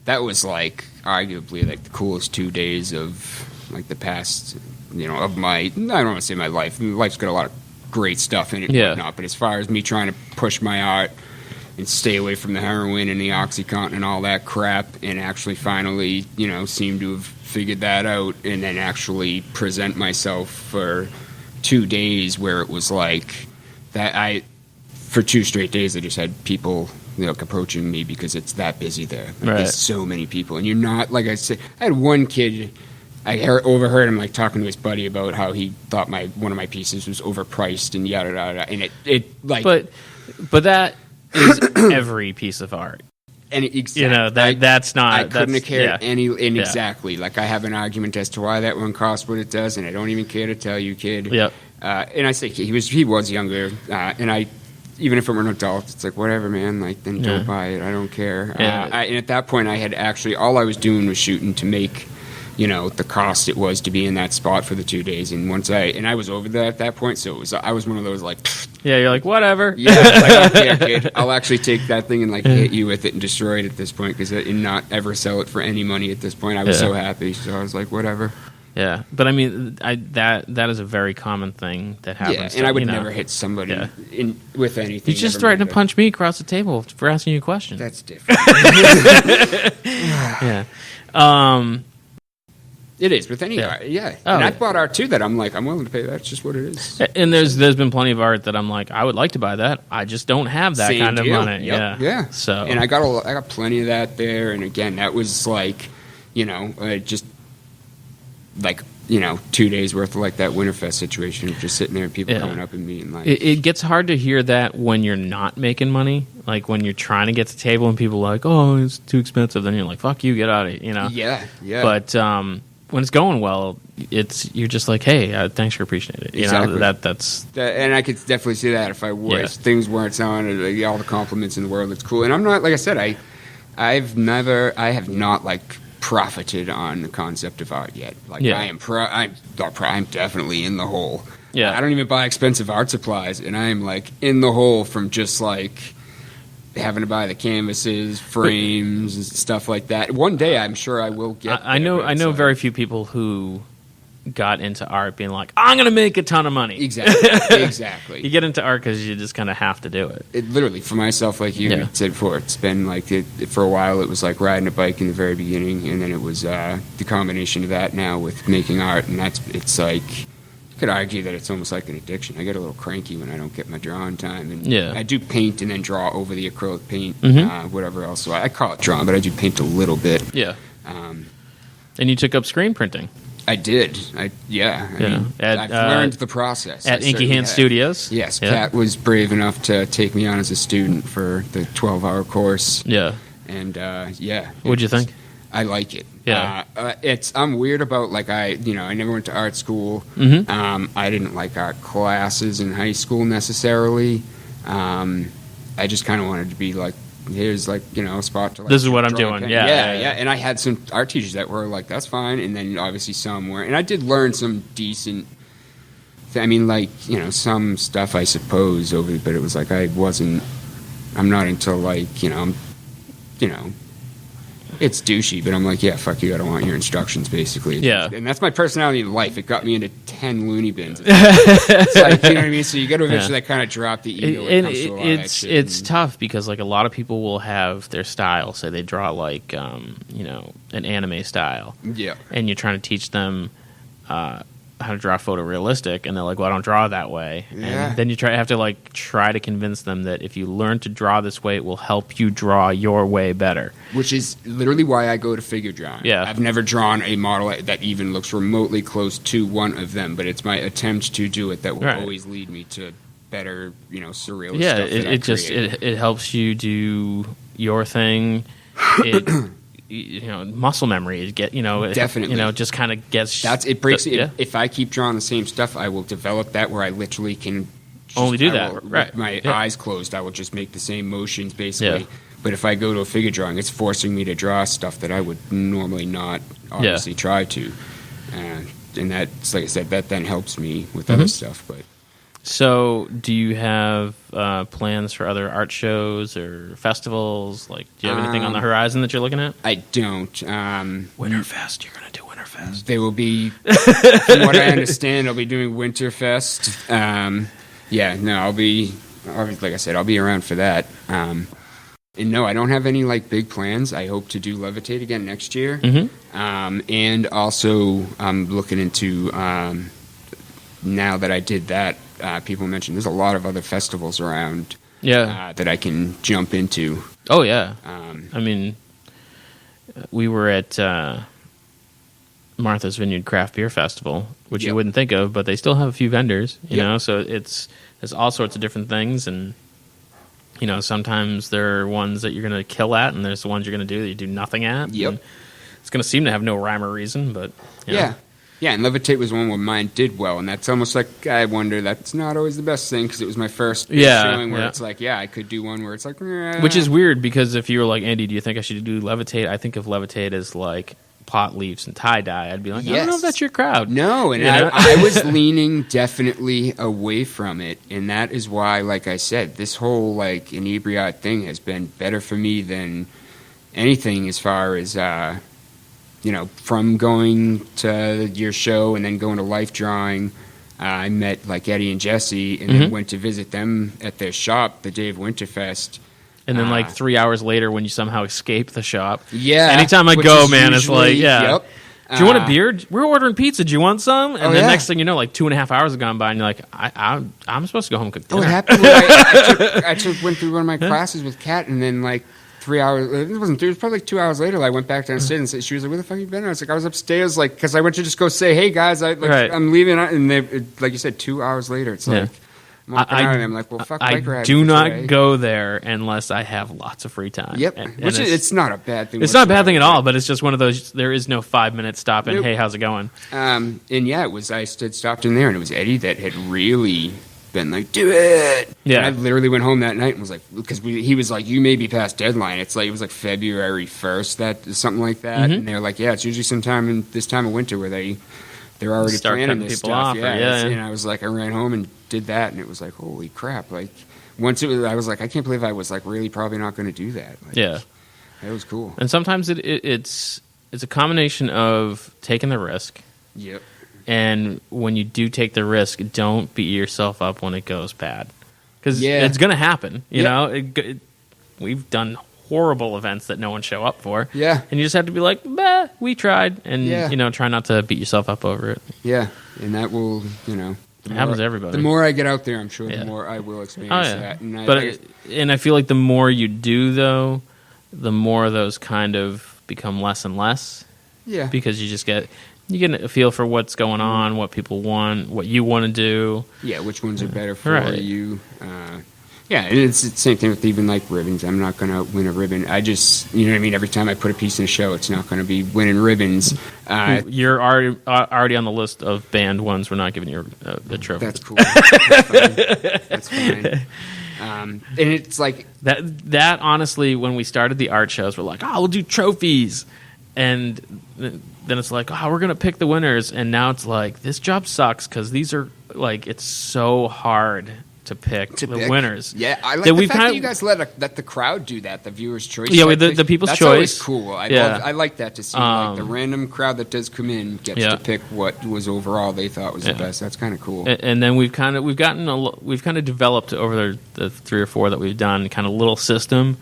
Speaker 2: that was like arguably like the coolest 2 days of like the past, of my, I don't want to say my life. Life's got a lot of great stuff in it and whatnot, but as far as me trying to push my art and stay away from the heroin and the OxyContin and all that crap and actually finally, seem to have figured that out and then actually present myself for 2 days where it was like that for 2 straight days I just had people approaching me because it's that busy there. There's so many people and you're not, like I said, I had one kid. I overheard him like talking to his buddy about how he thought one of my pieces was overpriced and yada yada, and it like.
Speaker 1: But that is every piece of art,
Speaker 2: and exactly,
Speaker 1: that's not.
Speaker 2: I couldn't have cared exactly. Like I have an argument as to why that one costs what it does, and I don't even care to tell you, kid.
Speaker 1: Yep.
Speaker 2: And I say he was younger, and I. Even if it were an adult, it's like, whatever, man. Like, then don't buy it. I don't care. And at that point, I had actually all I was doing was shooting to make. The cost it was to be in that spot for the 2 days, and I was over that at that point, so I was one of those like,
Speaker 1: you're like whatever,
Speaker 2: like, okay, kid, I'll actually take that thing and like hit you with it and destroy it at this point and not ever sell it for any money at this point. I was so happy, so I was like, whatever.
Speaker 1: Yeah, but I mean, that is a very common thing that happens.
Speaker 2: Yeah, and I would never hit somebody with anything.
Speaker 1: You just threatened to punch me across the table for asking you a question.
Speaker 2: That's different. It is with any art, and I've bought art too that I'm like, I'm willing to pay that. It's just what it is.
Speaker 1: And there's been plenty of art that I'm like, I would like to buy that. I just don't have that kind of money.
Speaker 2: Yeah.
Speaker 1: So,
Speaker 2: and I got plenty of that there. And again, that was like, just like 2 days worth of like that Winterfest situation of just sitting there and people coming up and meeting. Like,
Speaker 1: it gets hard to hear that when you're not making money. Like when you're trying to get to the table and people are like, oh, it's too expensive. Then you're like, fuck you, get out of it.
Speaker 2: Yeah.
Speaker 1: But when it's going well, you're just like, hey, thanks for appreciating it.
Speaker 2: Exactly.
Speaker 1: That's
Speaker 2: and I could definitely see that if things weren't selling, like, all the compliments in the world, it's cool. And I'm not, like I said, I have not like profited on the concept of art yet. Like I'm definitely in the hole.
Speaker 1: Yeah,
Speaker 2: I don't even buy expensive art supplies, and I am like in the hole from just like having to buy the canvases, frames, and stuff like that. One day, I'm sure I will get.
Speaker 1: I know very few people who got into art being like, I'm going to make a ton of money.
Speaker 2: Exactly.
Speaker 1: You get into art because you just kind of have to do it.
Speaker 2: It literally, for myself, like you said before, it's been like for a while. It was like riding a bike in the very beginning, and then it was the combination of that now with making art, and it's like. You could argue that it's almost like an addiction. I get a little cranky when I don't get my drawing time. And I do paint and then draw over the acrylic paint, whatever else. So I call it drawing, but I do paint a little bit.
Speaker 1: Yeah. And you took up screen printing.
Speaker 2: I did. I've learned the process.
Speaker 1: At Inky Hand Studios?
Speaker 2: Yes. Kat was brave enough to take me on as a student for the 12-hour course.
Speaker 1: Yeah.
Speaker 2: And,
Speaker 1: What'd you think?
Speaker 2: I like it.
Speaker 1: Yeah,
Speaker 2: I'm weird about like I never went to art school. I didn't like art classes in high school necessarily. I just kind of wanted to be like, here's like a spot to. Like,
Speaker 1: this is what I'm doing. Yeah.
Speaker 2: And I had some art teachers that were like, that's fine, and then obviously some were, and I did learn some decent. Some stuff I suppose but it was like I'm not into like It's douchey, but I'm like, yeah, fuck you, I don't want your instructions, basically.
Speaker 1: Yeah.
Speaker 2: And that's my personality in life. It got me into 10 loony bins. It's like, you know what I mean? So you got to eventually kind of drop the ego when it comes to a lot of that shit.
Speaker 1: It's tough because, like, a lot of people will have their style. Say they draw, like, an anime style.
Speaker 2: Yeah.
Speaker 1: And you're trying to teach them how to draw photorealistic, and they're like, well, I don't draw that way.
Speaker 2: Yeah.
Speaker 1: And then you have to try to convince them that if you learn to draw this way, it will help you draw your way better.
Speaker 2: Which is literally why I go to figure drawing.
Speaker 1: Yeah.
Speaker 2: I've never drawn a model that even looks remotely close to one of them, but it's my attempt to do it that will always lead me to better, surreal stuff.
Speaker 1: Yeah, it helps you do your thing. muscle memory.
Speaker 2: Definitely.
Speaker 1: Just kind of gets
Speaker 2: it breaks. If I keep drawing the same stuff, I will develop that where I literally can
Speaker 1: only do that. Right.
Speaker 2: With my eyes closed, I will just make the same motions basically.
Speaker 1: Yeah.
Speaker 2: But if I go to a figure drawing, it's forcing me to draw stuff that I would normally not obviously try to. And that's, like I said, that then helps me with other stuff. But
Speaker 1: so, do you have plans for other art shows or festivals? Like, do you have anything on the horizon that you're looking at?
Speaker 2: I don't.
Speaker 1: Winterfest. You're going to do Winterfest.
Speaker 2: They will be, from what I understand, I'll be doing Winterfest. I'll be, like I said, I'll be around for that. And no, I don't have any big plans. I hope to do Levitate again next year. And also, I'm looking into, now that I did that, people mentioned there's a lot of other festivals around that I can jump into.
Speaker 1: Oh, yeah. We were at Martha's Vineyard Craft Beer Festival, which you wouldn't think of, but they still have a few vendors, you know, so there's all sorts of different things, and sometimes there are ones that you're going to kill at, and there's the ones you're going to do that you do nothing at.
Speaker 2: Yep.
Speaker 1: It's going to seem to have no rhyme or reason, but
Speaker 2: Yeah, and Levitate was one where mine did well, and that's almost like, I wonder, that's not always the best thing, because it was my first showing where it's like, I could do one where it's like...
Speaker 1: Which is weird, because if you were like, Andy, do you think I should do Levitate? I think of Levitate as like pot leaves and tie-dye. I'd be like, I don't know if that's your crowd.
Speaker 2: No, and I was leaning definitely away from it, and that is why, like I said, this whole Inebri-art thing has been better for me than anything as far as... from going to your show and then going to Life Drawing, I met Eddie and Jesse, and then went to visit them at their shop the day of Winterfest.
Speaker 1: And then 3 hours later, when you somehow escape the shop,
Speaker 2: anytime
Speaker 1: I go, man, it's like, do you want a beer? We're ordering pizza. Do you want some? And then next thing you know, 2.5 hours have gone by, and you're like, I'm supposed to go home and cook dinner.
Speaker 2: What happened? I went through one of my classes with Kat, and then 3 hours. It was probably 2 hours later. I went back downstairs and she was like, "Where the fuck you been?" I was like, "I was upstairs, because I went to just go say, hey guys, I'm leaving." And they, like you said, 2 hours later, it's like I'm walking out, and I'm like, "Well, fuck."
Speaker 1: I do not go there unless I have lots of free time.
Speaker 2: Yep, which it's not a bad thing.
Speaker 1: It's not a bad thing at all, but it's just one of those. There is no 5-minute stop and hey, how's it going?
Speaker 2: And it was. I stopped in there, and it was Eddie that had really been like, do it. Yeah. And I literally went home that night and was like, because he was like, you may be past deadline. It's it was February 1st, something like that. And they're like, it's usually sometime in this time of winter where they're already planning this stuff. Off, and I was like, I ran home and did that, and it was like, holy crap. Once it was, I was like, I can't believe I was really probably not going to do that. That was cool.
Speaker 1: And sometimes it's a combination of taking the risk.
Speaker 2: Yep.
Speaker 1: And when you do take the risk, don't beat yourself up when it goes bad. Because it's going to happen. You know? We've done horrible events that no one show up for.
Speaker 2: Yeah.
Speaker 1: And you just have to be like, bah, we tried. And, try not to beat yourself up over it.
Speaker 2: Yeah. And that will,
Speaker 1: it happens to everybody.
Speaker 2: The more I get out there, I'm sure the more I will experience that.
Speaker 1: And I feel like the more you do, though, the more those kind of become less and less.
Speaker 2: Yeah.
Speaker 1: Because you get a feel for what's going on, what people want, what you want to do.
Speaker 2: Yeah, which ones are better for you. And it's the same thing with even ribbons. I'm not going to win a ribbon. I just, you know what I mean? Every time I put a piece in a show, it's not going to be winning ribbons.
Speaker 1: You're already on the list of banned ones. We're not giving you the trophy.
Speaker 2: That's cool. That's fine. And it's like...
Speaker 1: That honestly, when we started the art shows, we're like, we'll do trophies. And then it's like, we're going to pick the winners. And now it's like, this job sucks because these are, it's so hard to pick the winners.
Speaker 2: Yeah, I like the fact that you guys let the crowd do that, the viewer's choice.
Speaker 1: Yeah, the people's choice.
Speaker 2: That's always cool. I like that to see the random crowd that does come in gets to pick what was overall they thought was the best. That's kind of cool.
Speaker 1: And then we've kind of developed over the 3 or 4 that we've done kind of little system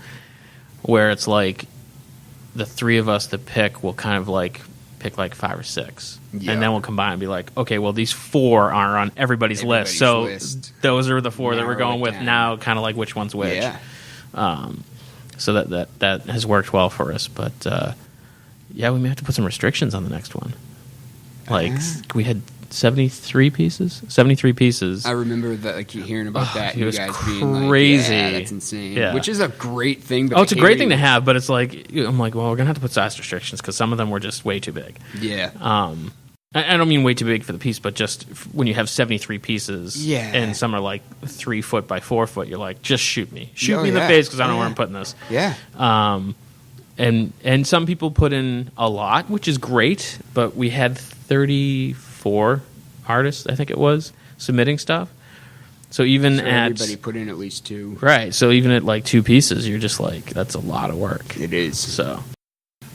Speaker 1: where it's like the 3 of us that pick will kind of pick 5 or 6. And then we'll combine and be like, okay, well, these 4 are on everybody's list. So those are the 4 that we're going with now, kind of which one's which. Yeah. So that has worked well for us. But, we may have to put some restrictions on the next one. We had 73 pieces. 73 pieces.
Speaker 2: I remember that, like, hearing about that.
Speaker 1: It
Speaker 2: You
Speaker 1: was
Speaker 2: guys
Speaker 1: crazy.
Speaker 2: being like, yeah, that's insane.
Speaker 1: Yeah.
Speaker 2: Which is a great thing. But
Speaker 1: Oh, it's a great thing to have, but it's like, I'm like, well, we're going to have to put size restrictions because some of them were just way too big.
Speaker 2: Yeah.
Speaker 1: I don't mean way too big for the piece, but just when you have 73 pieces and some are like 3 foot by 4 foot, you're like, just shoot me. Shoot me in the face because I don't know where I'm putting this.
Speaker 2: Yeah.
Speaker 1: And some people put in a lot, which is great, but we had 34 artists, I think it was, submitting stuff. So even
Speaker 2: everybody put in at least 2.
Speaker 1: Right. So even at like 2 pieces, you're just like, that's a lot of work.
Speaker 2: It is.
Speaker 1: So.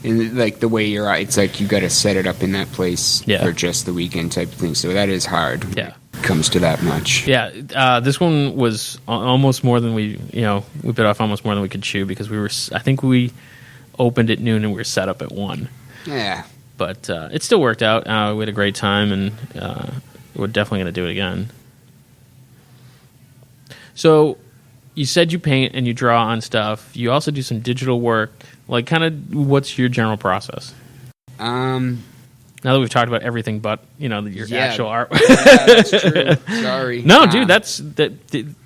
Speaker 2: And like the way you're, it's like you got to set it up in that place for just the weekend type of thing. So that is hard.
Speaker 1: Yeah.
Speaker 2: When it comes to that much.
Speaker 1: Yeah. This one was almost more than we bit off almost more than we could chew because I think we opened at noon and we were set up at 1.
Speaker 2: Yeah.
Speaker 1: But it still worked out. We had a great time and we're definitely going to do it again. So you said you paint and you draw on stuff. You also do some digital work. Like, kind of, what's your general process?
Speaker 2: Now
Speaker 1: that we've talked about everything but, your actual art.
Speaker 2: Yeah, that's true. Sorry.
Speaker 1: No, dude,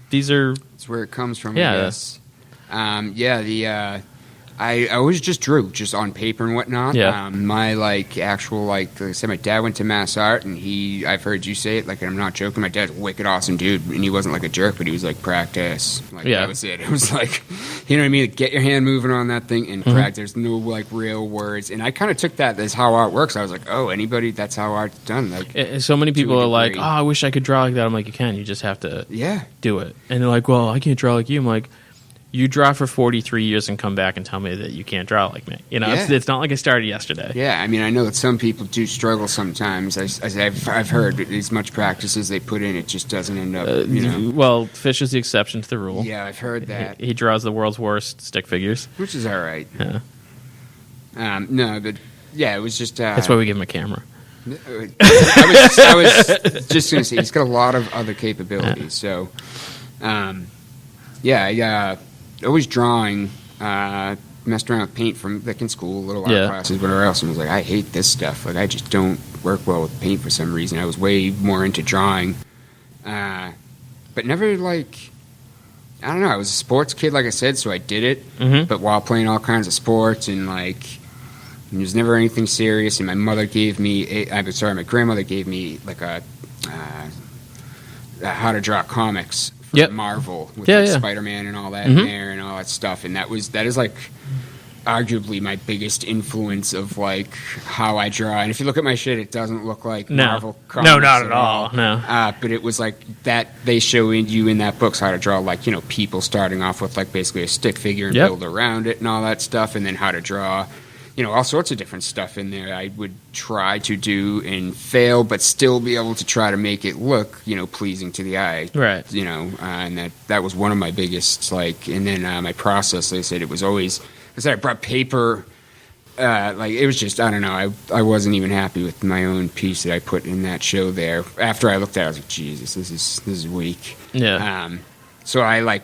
Speaker 1: these are...
Speaker 2: That's where it comes from,
Speaker 1: yeah.
Speaker 2: I guess. I always just drew, just on paper and whatnot.
Speaker 1: Yeah.
Speaker 2: My, actual, like I said, my dad went to Mass Art, and I've heard you say it, and I'm not joking, my dad's a wicked awesome dude, and he wasn't, a jerk, but he was, practice. That was it. It was, you know what I mean? Get your hand moving on that thing and practice. There's no, real words. And I kind of took that as how art works. I was like, oh, that's how art's done.
Speaker 1: So many people are like, oh, I wish I could draw like that. I'm like, you can. You just have to do it. And they're like, well, I can't draw like you. I'm like, you draw for 43 years and come back and tell me that you can't draw like me. It's not like I started yesterday.
Speaker 2: Yeah, I mean, I know that some people do struggle sometimes. I've heard as much practice as they put in, it just doesn't end up,
Speaker 1: Well, Fish is the exception to the rule.
Speaker 2: Yeah, I've heard that.
Speaker 1: He draws the world's worst stick figures.
Speaker 2: Which is all right.
Speaker 1: Yeah.
Speaker 2: No, but, yeah, it was just...
Speaker 1: That's why we give him a camera.
Speaker 2: I was just going to say, he's got a lot of other capabilities. So, always drawing, messed around with paint from in school, little art classes, whatever else, and was like, I hate this stuff. I just don't work well with paint for some reason. I was way more into drawing, but never I don't know. I was a sports kid, like I said, so I did it. But while playing all kinds of sports and there was never anything serious. And my grandmother gave me how to draw comics. Marvel with Spider-Man and all that in there and all that stuff, and that is arguably my biggest influence of how I draw. And if you look at my shit, it doesn't look like Marvel comics.
Speaker 1: No, not at all. No.
Speaker 2: But it was that they show you in that books how to draw people starting off with basically a stick figure and build around it and all that stuff, and then how to draw all sorts of different stuff in there. I would try to do and fail, but still be able to try to make it look, pleasing to the eye.
Speaker 1: Right.
Speaker 2: And that was one of my biggest, and then my process, like I said, it was always, I brought paper, it was just, I don't know, I wasn't even happy with my own piece that I put in that show there. After I looked at it, I was like, Jesus, this is weak.
Speaker 1: Yeah.
Speaker 2: So I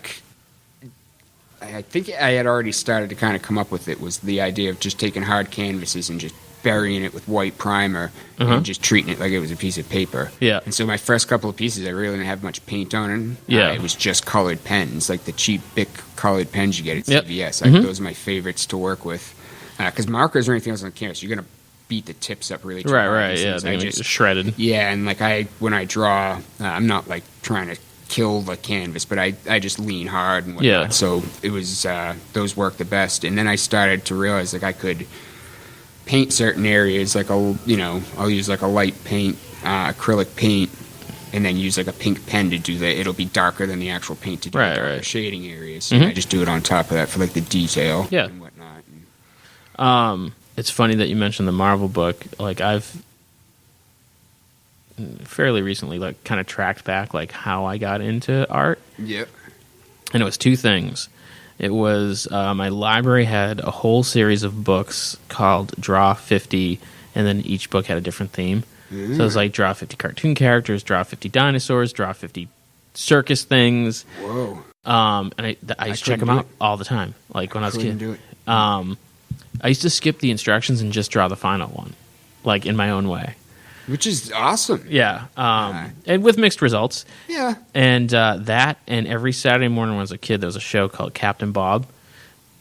Speaker 2: think I had already started to kind of come up with it, was the idea of just taking hard canvases and just burying it with white primer and just treating it like it was a piece of paper.
Speaker 1: Yeah.
Speaker 2: And so my first couple of pieces, I really didn't have much paint on it. It was just colored pens, the cheap, big colored pens you get at CVS. Those are my favorites to work with. Because markers or anything else on the canvas, you're going to beat the tips up really too hard.
Speaker 1: Right, yeah. They're just shredded.
Speaker 2: Yeah, and when I draw, I'm not trying to kill the canvas, but I just lean hard and whatnot.
Speaker 1: Yeah.
Speaker 2: So it was those work the best. And then I started to realize I could paint certain areas. I'll use a light paint, acrylic paint, and then use a pink pen to do that. It'll be darker than the actual paint to do the shading areas. So I just do it on top of that for the detail and whatnot.
Speaker 1: It's funny that you mentioned the Marvel book. I've fairly recently kind of tracked back how I got into art.
Speaker 2: Yep.
Speaker 1: And it was 2 things. It was my library had a whole series of books called Draw 50, and then each book had a different theme. So it was draw 50 cartoon characters, draw 50 dinosaurs, draw 50 circus things.
Speaker 2: Whoa.
Speaker 1: And I used to check them out all the time. When I was a kid.
Speaker 2: Do it.
Speaker 1: I used to skip the instructions and just draw the final one, in my own way.
Speaker 2: which is awesome.
Speaker 1: Yeah, and with mixed results.
Speaker 2: Yeah.
Speaker 1: And that, and every Saturday morning when I was a kid, there was a show called Captain Bob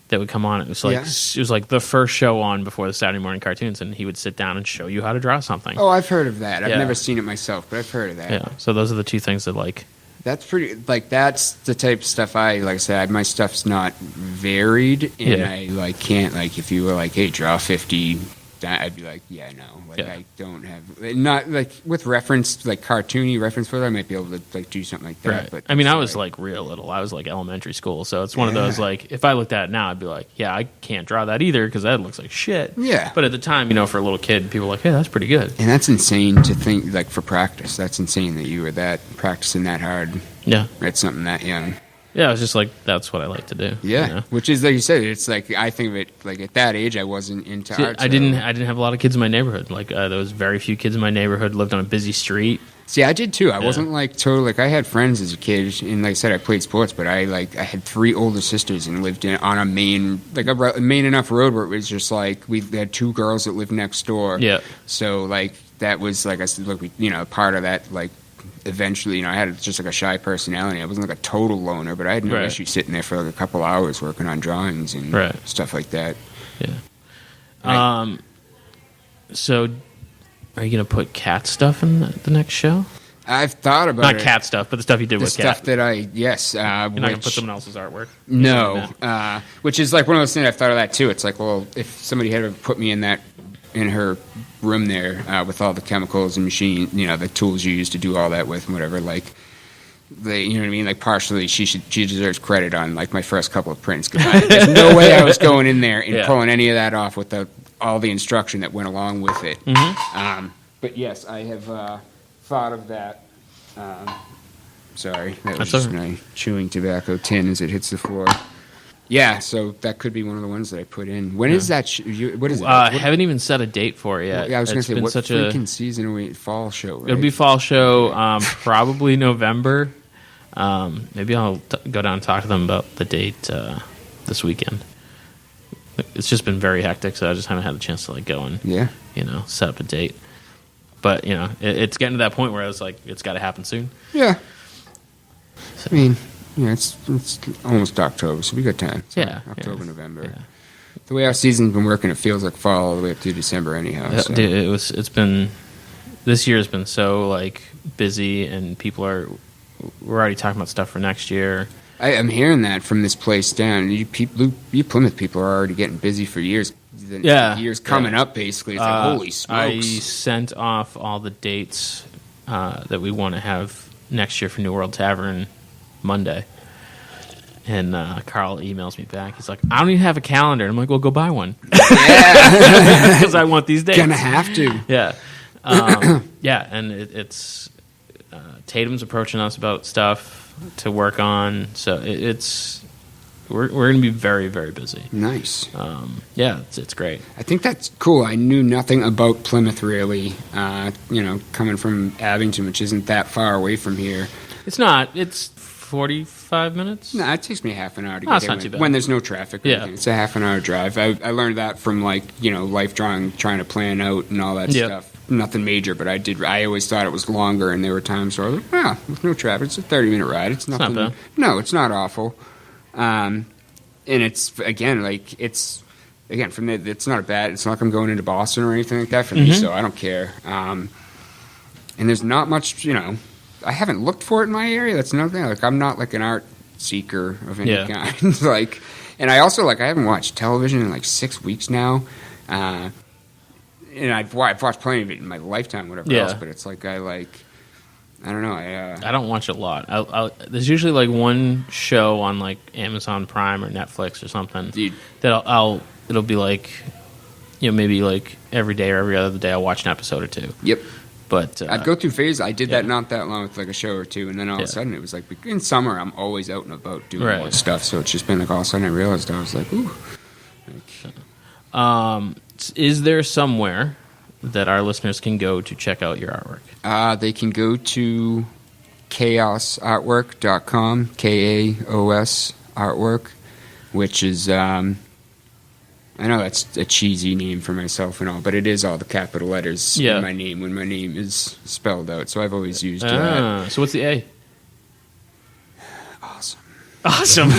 Speaker 1: that would come on. It was like it was like the first show on before the Saturday morning cartoons, and he would sit down and show you how to draw something.
Speaker 2: Oh, I've heard of that. I've never seen it myself, but I've heard of that.
Speaker 1: Yeah, so those are the two things that like.
Speaker 2: That's pretty, like, that's the type of stuff like I said, my stuff's not varied, and I, like, can't, like, if you were like, hey, draw 50, I'd be like, yeah, no. Like, I don't have, not, like, with reference, like, cartoony reference for that, I might be able to, like, do something like that.
Speaker 1: Right.
Speaker 2: But
Speaker 1: I mean, I was, like, real little. I was, like, elementary school, so it's one of those, like, if I looked at it now, I'd be like, yeah, I can't draw that either, because that looks like shit.
Speaker 2: Yeah.
Speaker 1: But at the time, you know, for a little kid, people were like, hey, that's pretty good.
Speaker 2: And that's insane to think, like, for practice. That's insane that you were practicing that hard.
Speaker 1: Yeah.
Speaker 2: At something that young.
Speaker 1: Yeah, I was just like, that's what I like to do.
Speaker 2: Yeah,
Speaker 1: you know?
Speaker 2: Which is, like you said, it's like, I think of it, like, at that age, I wasn't into art.
Speaker 1: I didn't have a lot of kids in my neighborhood. Like, there was very few kids in my neighborhood, lived on a busy street.
Speaker 2: See, I did too. I wasn't, like, totally, like, I had friends as a kid, and like I said, I played sports, but I had 3 older sisters and lived on a main enough road where it was just, like, we had 2 girls that lived next door.
Speaker 1: Yeah.
Speaker 2: So, like, that was, like I said, look, part of that, like, eventually, I had just like a shy personality. I wasn't like a total loner, but I had no issue sitting there for like a couple hours working on drawings and stuff like that.
Speaker 1: Yeah. So, are you going to put cat stuff in the next show?
Speaker 2: I've thought about
Speaker 1: Not cat stuff, but the stuff you did with cat.
Speaker 2: The stuff that
Speaker 1: You're not going to put someone else's artwork?
Speaker 2: No. Which is like one of those things I've thought of that too. It's like, well, if somebody had ever put me in her room there with all the chemicals and machine, the tools you use to do all that with and whatever, like, you know what I mean? Like, partially, she deserves credit on, like, my first couple of prints, because there's no way I was going in there and pulling any of that off without all the instruction that went along with it.
Speaker 1: Mm-hmm.
Speaker 2: But yes, I have thought of that. Sorry, that was
Speaker 1: That's
Speaker 2: just my chewing tobacco tin as it hits the floor. Yeah, so that could be one of the ones that I put in. When is that? What is it?
Speaker 1: I haven't even set a date for it yet.
Speaker 2: Yeah, I was going to say, what
Speaker 1: such
Speaker 2: freaking season are we? Fall show, right?
Speaker 1: It'll be fall show, probably November. Maybe I'll go down and talk to them about the date this weekend. It's just been very hectic, so I just haven't had a chance to like go and set up a date. But it's getting to that point where I was like, it's got to happen soon.
Speaker 2: Yeah. So. I mean. Yeah, it's almost October, so we got time. So October, November. Yeah. The way our season's been working, it feels like fall all the way up to December anyhow. So.
Speaker 1: Dude, this year has been so like busy, and we're already talking about stuff for next year.
Speaker 2: I'm hearing that from this place down. You Plymouth people are already getting busy for years. Years coming up, basically. It's like, holy smokes.
Speaker 1: I sent off all the dates that we want to have next year for New World Tavern Monday, and Carl emails me back. He's like, I don't even have a calendar. I'm like, well, go buy one. Yeah. Because I want these dates.
Speaker 2: Gonna have to.
Speaker 1: Yeah. And it's Tatum's approaching us about stuff to work on, so we're going to be very, very busy.
Speaker 2: Nice.
Speaker 1: It's great.
Speaker 2: I think that's cool. I knew nothing about Plymouth, really, coming from Abington, which isn't that far away from here.
Speaker 1: It's not. It's 45 minutes?
Speaker 2: No, it takes me half an hour to get
Speaker 1: not too bad.
Speaker 2: When there's no traffic. It's a half an hour drive. I learned that from, like, life drawing, trying to plan out and all that stuff. Nothing major, but I always thought it was longer, and there were times where I was like, with no traffic, it's a 30-minute ride. It's nothing.
Speaker 1: Not bad.
Speaker 2: No, it's not awful. And it's, from there, it's not bad. It's not like I'm going into Boston or anything like that for me, so I don't care. And there's not much, I haven't looked for it in my area. That's another thing. Like, I'm not like an art seeker of any kind. Like, and I also, like, I haven't watched television in like 6 weeks now. And I've watched plenty of it in my lifetime, whatever else. But it's like I don't know.
Speaker 1: I don't watch a lot. There's usually like one show on like Amazon Prime or Netflix or something that it'll be like, maybe like every day or every other day I'll watch an episode or two.
Speaker 2: Yep.
Speaker 1: But
Speaker 2: I'd go through phases. I did that not that long with like a show or two, and then all of a sudden it was like in summer I'm always out and about doing more stuff. So it's just been like all of a sudden I realized I was like, ooh.
Speaker 1: Is there somewhere that our listeners can go to check out your artwork?
Speaker 2: They can go to KAOSartwork.com, KAOS artwork, which is I know that's a cheesy name for myself and all, but it is all the capital letters in my name when my name is spelled out. So I've always used that.
Speaker 1: So what's the A?
Speaker 2: Awesome.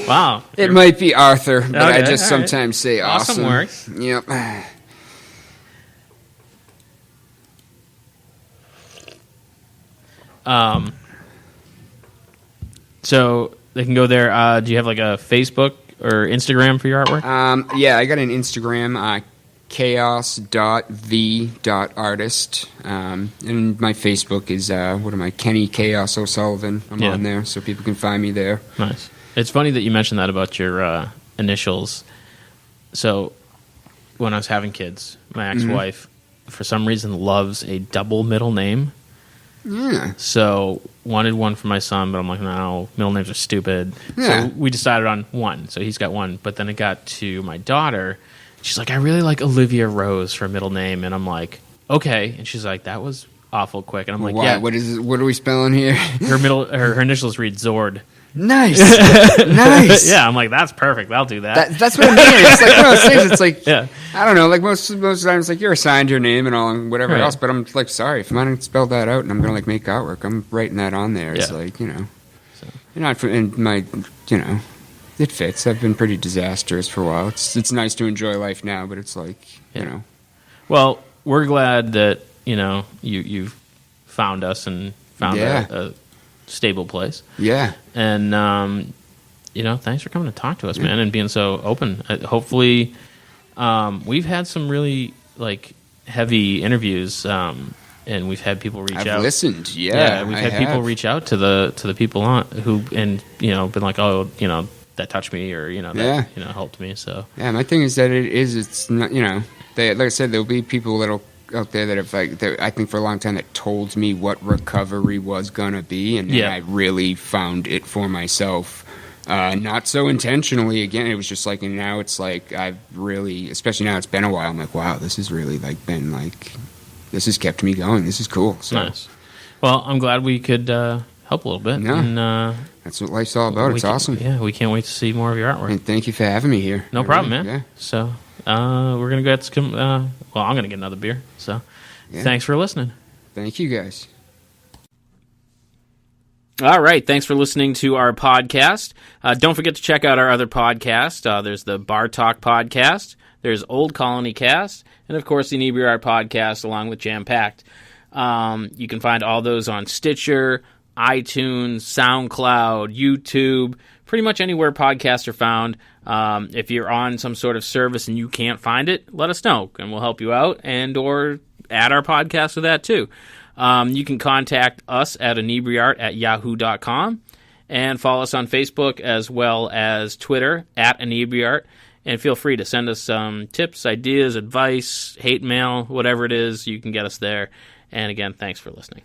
Speaker 1: Wow.
Speaker 2: It might be Arthur, but I just
Speaker 1: all right.
Speaker 2: sometimes say awesome.
Speaker 1: Works.
Speaker 2: Yep.
Speaker 1: So they can go there. Do you have like a Facebook or Instagram for your artwork?
Speaker 2: Yeah, I got an Instagram, KAOS.the.artist. And my Facebook is, Kenny KAOS O'Sullivan. I'm on there, so people can find me there.
Speaker 1: Nice. It's funny that you mentioned that about your initials. So when I was having kids, my ex-wife, for some reason, loves a double middle name.
Speaker 2: Yeah.
Speaker 1: So wanted one for my son, but I'm like, no, middle names are stupid.
Speaker 2: Yeah.
Speaker 1: So we decided on one. So he's got one. But then it got to my daughter. She's like, I really like Olivia Rose for a middle name. And I'm like, okay. And she's like, that was awful quick. And I'm like, yeah.
Speaker 2: What is it? What are we spelling here?
Speaker 1: Her initials read Zord.
Speaker 2: Nice. Nice.
Speaker 1: Yeah, I'm like, that's perfect. I'll do that.
Speaker 2: That's what I mean. It's like one of those things. It's like,
Speaker 1: Yeah.
Speaker 2: I don't know. Like most of the times, like you're assigned your name and all and whatever else. But I'm like, sorry if I'm going to spell that out and I'm going to like make artwork. I'm writing that on there. It's like, and my, it fits. I've been pretty disastrous for a while. It's nice to enjoy life now, but it's like,
Speaker 1: Well, we're glad that you've found us and found a stable place.
Speaker 2: Yeah.
Speaker 1: And thanks for coming to talk to us, man, and being so open. Hopefully, we've had some really heavy interviews, and we've had people reach out.
Speaker 2: I've listened. Yeah,
Speaker 1: we've had people reach out to the people on who been like, oh, that touched me, or that helped me. So
Speaker 2: my thing is that it's not, like I said, there'll be people out there that have I think for a long time that told me what recovery was gonna be, and I really found it for myself. Not so intentionally. Again, it was just like, and now it's like I've really, especially now it's been a while. I'm like, wow, this has really been this has kept me going. This is cool. So.
Speaker 1: Nice. Well, I'm glad we could help a little bit.
Speaker 2: Yeah.
Speaker 1: And,
Speaker 2: that's what life's all about. It's awesome.
Speaker 1: Yeah, we can't wait to see more of your artwork.
Speaker 2: And thank you for having me here.
Speaker 1: No problem, man.
Speaker 2: Yeah.
Speaker 1: So we're going to get some, I'm going to get another beer. So thanks for listening.
Speaker 2: Thank you, guys.
Speaker 1: All right. Thanks for listening to our podcast. Don't forget to check out our other podcast. There's the Bar Talk podcast. There's Old Colony Cast. And, of course, the Inebri-art podcast along with Jam Packed. You can find all those on Stitcher, iTunes, SoundCloud, YouTube, pretty much anywhere podcasts are found. If you're on some sort of service and you can't find it, let us know, and we'll help you out and or add our podcast to that too. You can contact us at Inebri-art@yahoo.com and follow us on Facebook as well as Twitter at Inebri-art. And feel free to send us some tips, ideas, advice, hate mail, whatever it is, you can get us there. And again, thanks for listening.